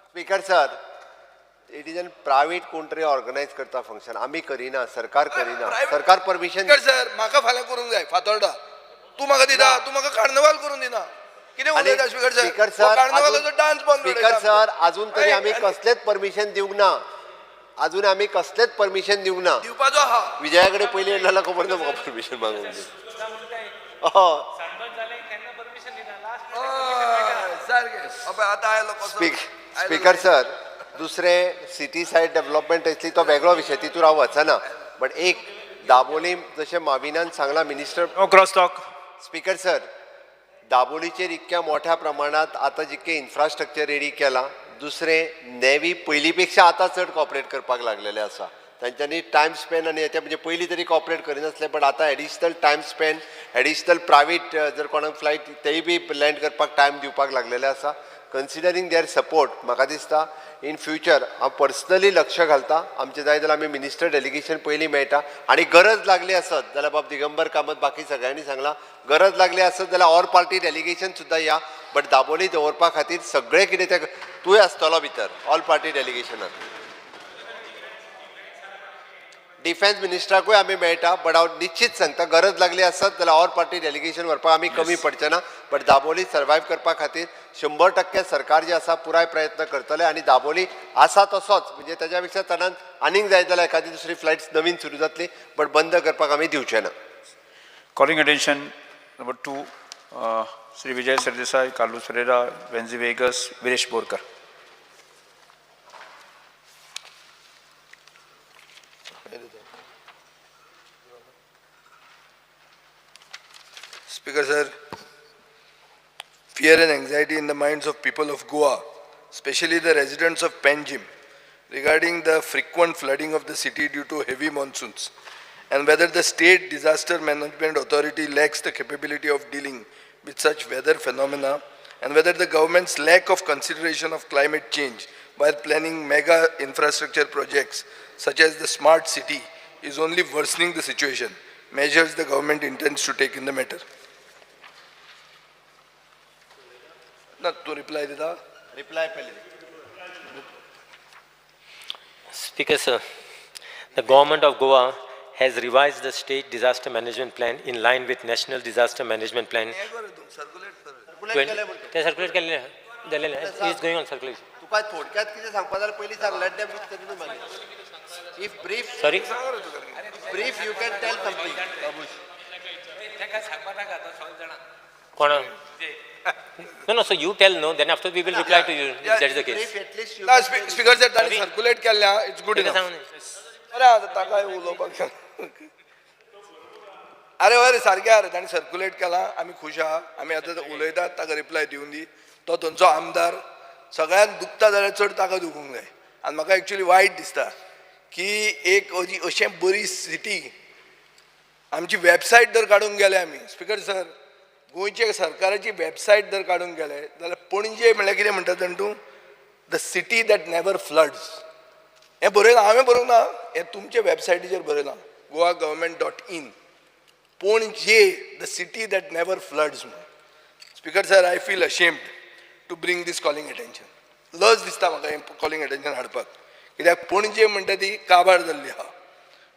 Speaker sir, it is N private कोण तरी ऑर्गनायज करता फंक्शन, आमी करिना, सरकार करिना. सरकार परमिशन. सर, म्हाका फाल्यां करूंक जाय फातोर्डा. तूं म्हाका दिता, तूं म्हाका कार्निवाल करून दिना. कितें उलयता स्पीकर सर? स्पीकर सर, कार्निवालाचो डान्स बंद. स्पीकर सर, अजून तरी आमी कसलेच परमिशन दिवंक ना. अजून आमी कसलेच परमिशन दिवंक ना. दिवपाचो आहा. विजया कडेन पयलीं येयलेलो खबर ना म्हाका परमिशन मागूंक. स्पीकर सर, दुसरें सिटी सायड डेव्हलपमेंट असली तो वेगळो विशय, तितून हांव वचना. बट एक दाबोलीम जशें माविनान सांगला minister cross talk. Speaker sir, दाबोलीचेर इतक्या मोठ्या प्रमाणात आता जितके इन्फ्रास्ट्रक्चर रेडी केला. दुसरें नेवी पयलीं पेक्षा आतां चड कॉपरेट करपाक लागलेले आसा. तांच्यांनी टायम स्पेन आनी हेच्या म्हणजे पयलीं तरी कॉपरेट करिनासले, बट आतां additional time Spain, additional private जर कोणाक फ्लायट तेय बी लँड करपाक टायम दिवपाक लागलेले आसा. कन्सिडरींग देअर सपोर्ट, म्हाका दिसता इन फ्युचर हांव पर्सनली लक्ष घालता. आमचे जाय जाल्यार आमी मिनिस्टर डेलिगेशन पयलीं मेळटा, आनी गरज लागली आसत जाल्यार बाब दिगंबर कामत बाकी सगळ्यांनी सांगला, गरज लागली आसत जाल्यार ऑल पार्टी डेलिगेशन सुद्दां या. बट दाबोली दवरपा खातीर सगळें कितें तें तूंय आसतलो भितर ऑल पार्टी डेलिगेशनान. डिफेन्स मिनिस्टराकूय आमी मेळटा, बट हांव निश्चित सांगता गरज लागली आसत जाल्यार ऑल पार्टी डेलिगेशन व्हरपाक आमी कमी पडचे ना. बट दाबोली सर्वायव करपा खातीर 100% सरकार जे आसा पुराय प्रयत्न करतले. आनी दाबोली आसा तसोच, म्हणजे तेज्या पेक्षा चडान आनीक जाय जाल्यार एखादी दुसरी फ्लायट्स नवीन सुरू जातली, बट बंद करपाक आमी दिवचे ना. Calling attention number 2, Shri Vijay Sardesai, Carlos Ferreira, Venzy Viegas, Viresh Borkar. Speaker sir, fear and anxiety in the minds of people of Goa, especially the residents of Panjim, regarding the frequent flooding of the city due to heavy monsoons, and whether the State Disaster Management Authority lacks the capability of dealing with such weather phenomena, and whether the government's lack of consideration of climate change while planning mega infrastructure projects such as the smart city is only worsening the situation. Measures the government intends to take in the matter. Not to reply to that. Reply, Speaker, sir, the government of Goa has revised the state disaster management plan in line with national disaster management plan. It is going on circulation. If brief, Sorry? brief, you can tell something. No, so you tell no, then after we will reply to you if that is the case. Brief, at least you No, can tell. Speaker said that circulate केल्या, it's good enough. अरे ताका उलोवपाक अरे सारकें अरे ताणें सर्क्युलेट केला आमी खुश आहा आमी आतां उलयतात ताका रिप्लाय दिवन दी तो थंयचो आमदार सगळ्यांत दुखता जाल्यार चड ताका दुखूंक जाय आनी म्हाका एक्चुअली वायट दिसता की एक अशें बरी सिटी आमची वेबसायट जर काडूंक गेले आमी स्पीकर सर गोंयचे सरकाराची वेबसायट जर काडूंक गेले जाल्यार पणजे म्हळ्यार कितें म्हणटा जाण तूं the city that never floods हें बरयलां हांवें बरोवंक ना हें तुमचे वेबसायटीचेर बरयलां goa.government.in Panaji the city that never floods म्हणून speaker sir I feel ashamed to bring this calling attention लज दिसता म्हाका हें कॉलिंग अटेन्शन हाडपाक कित्याक पणजे म्हणटा ती काबार जाल्ली आहा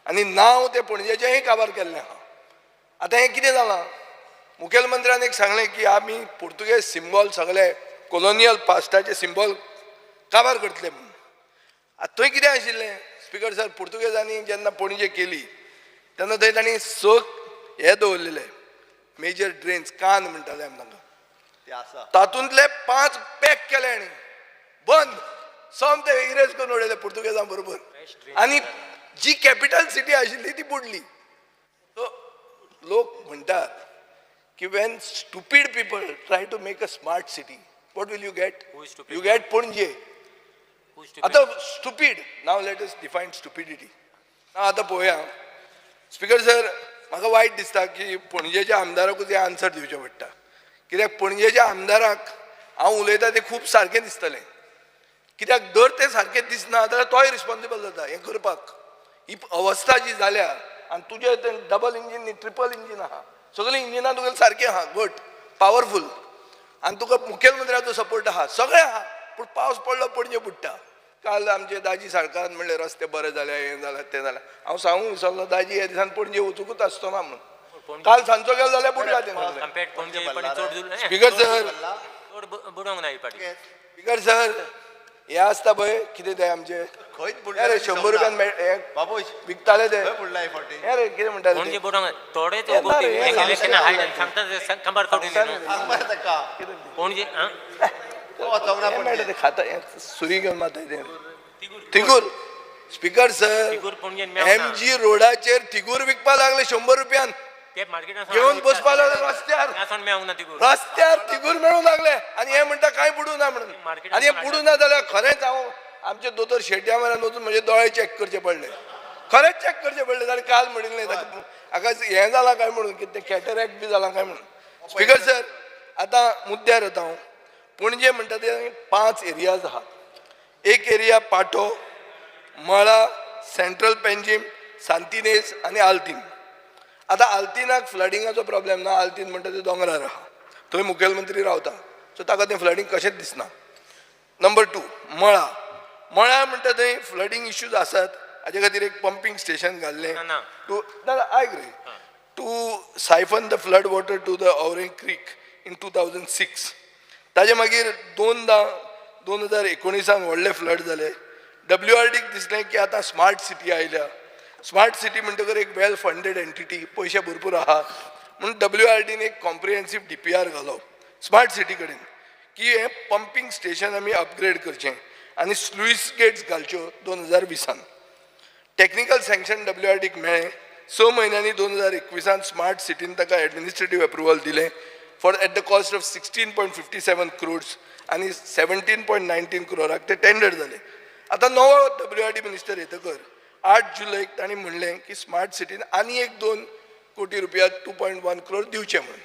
आनी नांव तें पणजेचेंय काबार केल्लें आहा आतां हें कितें जालां मुखेलमंत्र्यान एक सांगलें की आमी पुर्तुगेज सिंबॉल सगळे कॉलोनियल पास्टाचे सिंबॉल काबार करतले म्हणून आतां थंय कितें आशिल्लें स्पीकर सर पुर्तुगेजांनी जेन्ना पणजे केली तेन्ना थंय तांणी स हे दवरलेले मेजर ड्रेन्स कान म्हणटाले आमी तांकां तातूंतले 5 पॅक केले आनी बंद सोम ते इरेज करून उडयले पुर्तुगेजां बरोबर आनी जी कॅपिटल सिटी आशिल्ली ती बुडली सो लोक म्हणटात की when stupid people try to make a smart city what will you get you get Panaji आतां स्टुपीड नाव लेट अस डिफायन स्टुपिडिटी आतां पळोवया स्पीकर सर म्हाका वायट दिसता की पणजेच्या आमदाराकूच हे आन्सर दिवचें पडटा कित्याक पणजेच्या आमदाराक हांव उलयतां तें खूब सारकें दिसतलें कित्याक दर तें सारकें दिसना जाल्यार तोय रिस्पॉन्सिबल जाता हें करपाक ही अवस्था जी जाल्या आनी तुजें तें डबल इंजीन न्ही ट्रिपल इंजीन आहा सगळीं इंजिनां तुगेलें सारकें आहा घट पावरफूल आनी तुका मुखेलमंत्र्याचो सपोर्ट आहा सगळें आहा पूण पावस पडलो पणजे बुडटा काल आमचे दाजी सरकारान म्हणलें रस्ते बरे जाले हें जालें तें जालें हांव सांगूंक विसरलो दाजी ह्या दिसान पणजे वचूंकूच आसचो ना म्हणून काल सांजचो गेलो जाल्यार बुडला तें स्पीकर सर स्पीकर सर हे आसता पळय कितें तें आमचें अरे 100 रुपयान विकताले ते अरे कितें म्हणटाले खाता सुरी घेवन माताय तिगूर स्पीकर सर MG रोडाचेर तिगूर विकपा लागले 100 रुपयान घेवन बसपा लागले रस्त्यार तिगूर मेळूंक लागले आनी हे म्हणटा कांय बुडूं ना म्हणून आनी हे बुडूं ना जाल्यार खरेंच हांव आमचे दोतोर शेट्या म्हऱ्यान वचून म्हजे दोळे चॅक करचे पडले खरेंच चॅक करचे पडले ताणें काल म्हणिल्लें हाका हें जालां काय म्हणून कितें कॅटरॅक्ट बी जालां काय म्हणून स्पीकर सर आतां मुद्द्यार येता हांव पणजे म्हणटा ते 5 एरियाज आहा एक एरिया पाठो मळा सेंट्रल पेंजीम सांतिनेज आनी आल्तीन आतां आल्तिनाक फ्लडिंगाचो प्रॉब्लेम ना आल्तीन म्हणटा ते दोंगरार आहा थंय मुखेलमंत्री रावता सो ताका तें फ्लडिंग कशेंच दिसना नंबर 2 मळा म्हणटा थंय फ्लडिंग इश्यूज आसात हाजे खातीर एक पंपींग स्टेशन घाल्लें टू आयक रे to siphon the flood water to the Ourem creek in 2006 ताजे मागीर 2019 व्हडले फ्लड जाले WRDक दिसलें की आतां स्मार्ट सिटी आयल्या स्मार्ट सिटी म्हणटकर एक वेल फंडेड एंटिटी पयशे भरपूर आहा म्हणून WRDन एक कॉम्प्रिहेन्सीव DPR घालो स्मार्ट सिटी कडेन की हें पंपींग स्टेशन आमी अपग्रेड करचें आनी स्लुईस गेट्स घालच्यो 2020 टॅक्निकल सँक्शन WRDक मेळ्ळें 6 म्हयन्यांनी 2021 स्मार्ट सिटीन ताका एडमिनिस्ट्रेटीव अप्रुवल दिलें for at the cost of 16.57 crores आनी 17.19 crores ते टेंडर जाले आता नवो WRD मिनिस्टर येतकर 8 जुलैक तांणी म्हणलें की स्मार्ट सिटीन आनी एक 2 कोटी रुपया 2.1 करोड दिवचे म्हणून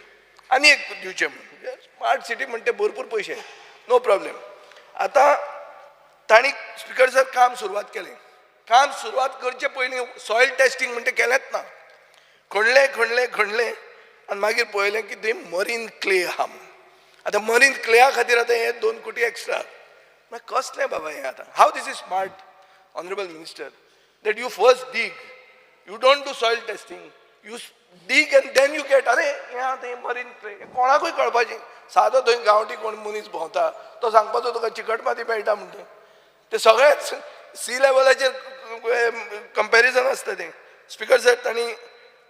आनी एक दिवचे म्हणून स्मार्ट सिटी म्हणटे भरपूर पयशे नो प्रॉब्लेम. आता तांणी स्पीकर सर काम सुरवात केलें. काम सुरवात करचे पयलीं सॉयल टेस्टिंग म्हणटे केलेंच ना. खणलें आनी मागीर पळयलें की थंय मरीन क्ले आहा म्हणून. आतां मरीन क्लेया खातीर आतां हे 2 कोटी एक्स्ट्रा मागीर कसलें बाबा हें आतां how this is smart honourable minister that you first dig, you don't do soil testing, you dig and then you get, अरे हे मरीन क्ले कोणाकूय कळपाचें. सादो थंय गांवठी कोण मनीस भोंवता तो सांगपाचो तुका चिकट माती मेळटा म्हणटा ते सगळेच सी लेवलाचेर कंपॅरिजन आसता तें. स्पीकर सर तांणी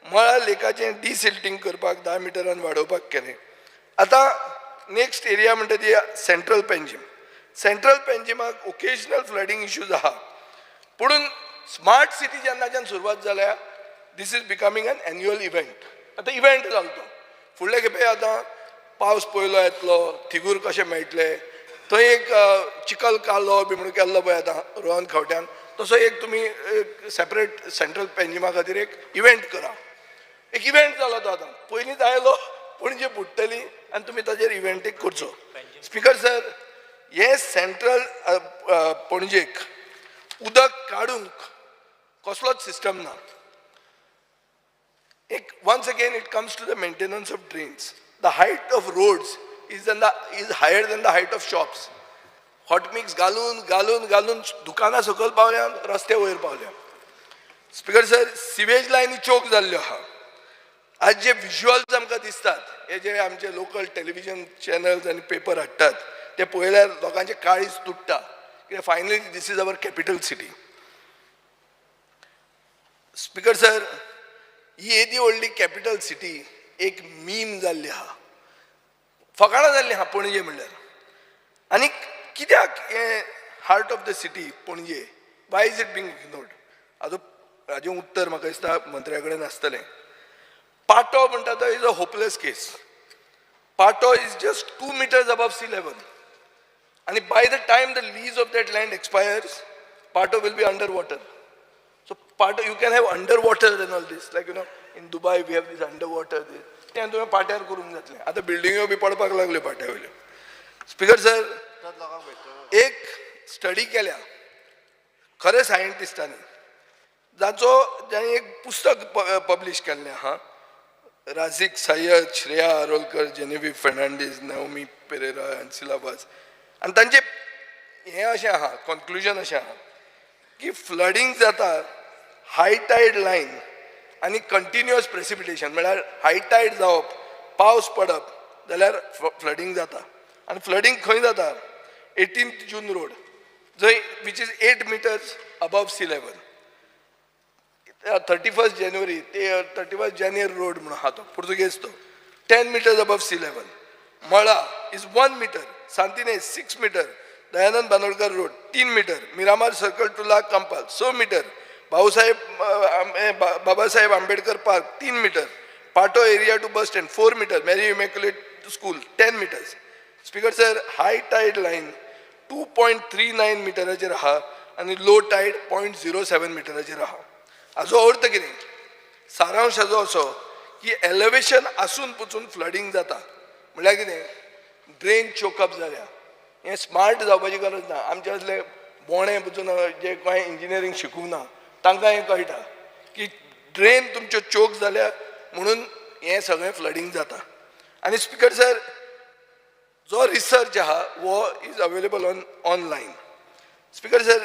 मळा लेकाचें डिसिल्टिंग करपाक 10 मिटरान वाडोवपाक केलें. आतां नेक्स्ट एरिया म्हणटा ती सेंट्रल पेंजीम. सेंट्रल पेंजीमाक ओकेजनल फ्लडिंग इश्यूज आहा पुणून स्मार्ट सिटी जेन्नाच्यान सुरवात जाल्या this is becoming an annual event. आतां इव्हेंट जालो तो फुडले खेपे आतां पावस पयलो येतलो थिगूर कशें मेळटले थंय एक चिकल कालो बी म्हणून केल्लो पळय आतां रोहन खंवट्यान तसो एक तुमी सेपरेट सेंट्रल पेंजीमा खातीर एक इव्हेंट करा. एक इव्हेंट जालो तो आतां पयलींच आयलो पणजे बुडटली आनी तुमी ताजेर इव्हेंट एक करचो. स्पीकर सर हे सेंट्रल पणजेक उदक काडूंक कसलोच सिस्टम ना. एक once again it comes to the maintenance of drains. The height of roads is higher than the height of shops. Hot mix घालून दुकानां सकयल पावल्या रस्ते वयर पावल्या. स्पीकर सर सिवेज लायनी चोक जाल्ल्यो आहा. आज जे विज्युअल्स आमकां दिसतात हे जे आमचे लोकल टेलिव्हिजन चॅनल्स आनी पेपर हाडटात ते पळयल्यार लोकांचे काळीज तुट्टा कित्याक finally this is our capital city. Speaker sir ही येदी व्हडली कॅपिटल सिटी एक मीम जाल्ली आहा फकाणां जाल्ली आहा पणजे म्हणल्यार. आनी कित्याक हें हार्ट ऑफ द सिटी पणजे Y is it being ignored हाजें उत्तर म्हाका दिसता मंत्र्या कडेन आसतलें. पाटो म्हणटा तो इज अ होपलेस केस. पाटो is just 2 meters above sea level. And by the time the lease of that land expires, Pato will be underwater. So Pato, you can have underwater and all this. Like, in Dubai we have this underwater. Then तुम्ही पाट्यार करून जातले. आता बिल्डिंगो बी पडपाक लागले पाट्या वयले. स्पीकर सर एक स्टडी केल्या खरे सायंटिस्टांनी ज्यांनी एक पुस्तक पब्लिश केल्लें आहा. राझिक सय्यद, श्रेया आरोलकर, जेनेवी फेर्नांडीस, नाओमी पेरेरा एंड सिलाबास आनी तांचे हें अशें आहा कन्क्लुजन अशें आहा की फ्लडिंग जाता हाय टायड लायन आनी कंटिन्युअस प्रेसिपिटेशन म्हळ्यार हाय टायड जावप पावस पडप जाल्यार फ्लडिंग जाता. आनी फ्लडिंग खंय जाता 18th जून रोड जंय which is 8 meters above sea level. 31st January ते 31st January रोड म्हणून आहा तो पुर्तुगेज तो 10 meters above sea level. Mala is 1 meter. Santinez 6 meter. Dayanand Bandodkar road 3 meter. Miramar circle to La Campal 6 meter. Babasaheb Ambedkar park 3 meter. Patto area to bus stand 4 meter. Mary Immaculate school 10 meters. Speaker sir high tide line 2.39 मिटराचेर आहा आनी लो टायड 0.07 मिटराचेर आहा. हाजो अर्थ कितें सारांश हाजो असो की एलिवेशन आसून पसून फ्लडिंग जाता म्हळ्यार कितें ड्रेन चोकअप जाल्या. हें स्मार्ट जावपाची गरज ना. आमचे असले बोणे पसून जे कांय इंजिनियरींग शिकूंक ना तांकां हें कळटा की ड्रेन तुमच्यो चोक जाल्या म्हणून हें सगळें फ्लडिंग जाता. आनी स्पीकर सर जो रिसर्च आहा वो is available online. Speaker sir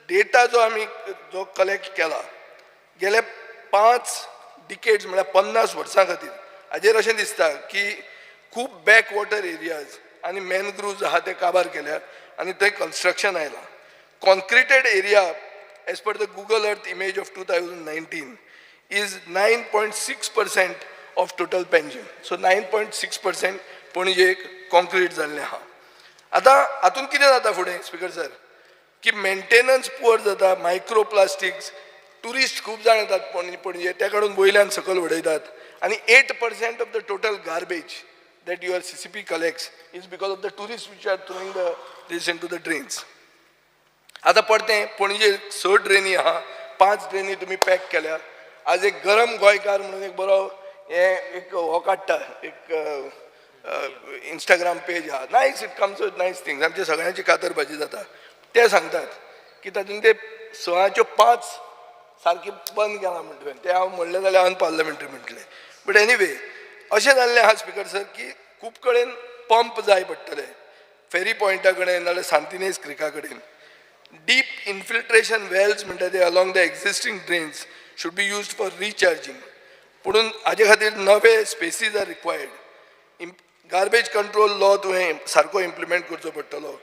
data जो कलेक्ट केला गेले 5 decades म्हळ्यार 50 वर्सां खातीर हाजेर अशें दिसता की खूब बॅकवॉटर एरियाज आनी मॅनग्रुव्ज आहा ते काबार केल्यात आनी थंय कन्स्ट्रक्शन आयलां. Concreted area as per the Google Earth image of 2019 is 9.6% of total Panjim. So 9.6% पणजेक कॉन्क्रीट जाल्लें आहा. आतां हातून कितें जाता फुडें स्पीकर सर की मेंटेनन्स पुअर जाता. मायक्रो प्लास्टिक्स टुरिस्ट खूब जाण येतात पणजे ते काडून वयल्यान सकयल उडयतात आनी 8% of the total garbage that your CCP collects is because of the tourists which are throwing this into the drains. आतां परतें पणजे 6 ड्रेनी आहा 5 ड्रेनी तुमी पॅक केल्या आज एक गरम गोंयकार म्हणून एक बरो हे एक हो काडटा एक इंस्टाग्राम पेज आहा nice it comes with nice things आमच्या सगळ्यांची कातरबाजी जाता ते सांगतात की तातूंत ते 6च्यो 5 सारकी बंद केला म्हणटलें ते हांव म्हणलें जाल्यार अनपार्लमेंटरी म्हणटलें बट एनीवे अशें जाल्लें आहा स्पिकर सर की खूब कडेन पंप जाय पडटले फेरी पॉयंटा कडेन नाजाल्यार सांतिनेज क्रिका कडेन डीप इन्फिल्ट्रेशन वेल्स म्हणटा ते along the existing drains should be used for recharging पुणून हाजे खातीर नवे spaces are required garbage control law तुवें सारको इम्प्लिमेंट करचो पडटलो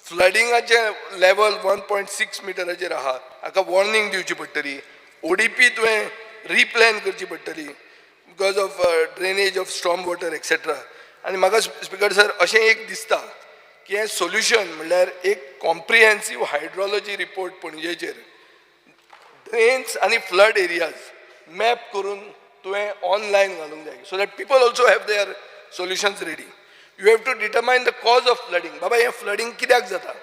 फ्लडिंगाचे लेवल 1.6 मिटराचेर आहा हाका वॉर्निंग दिवची पडटली ओडीपी तुवें रिप्लॅन करची पडटली because of drainage of storm water etcetera आनी म्हाका स्पिकर सर अशें एक दिसता की हें सोल्युशन म्हणल्यार एक कॉम्प्रिहेन्सीव हायड्रोलॉजी रिपोर्ट पणजेचेर ड्रेन्स आनी फ्लड एरियाज मॅप करून तुवें ऑनलायन घालूंक जाय so that people also have their solutions ready you have to determine the cause of flooding बाबा हें फ्लडिंग कित्याक जाता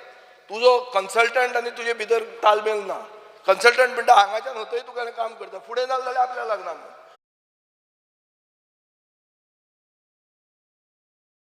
तुजो कन्सल्टंट आनी तुजे भितर तालमेल ना कन्सल्टंट म्हणटा हांगाच्यान हथंय तुका काम करता फुडें जालें जाल्यार आपल्याक लागना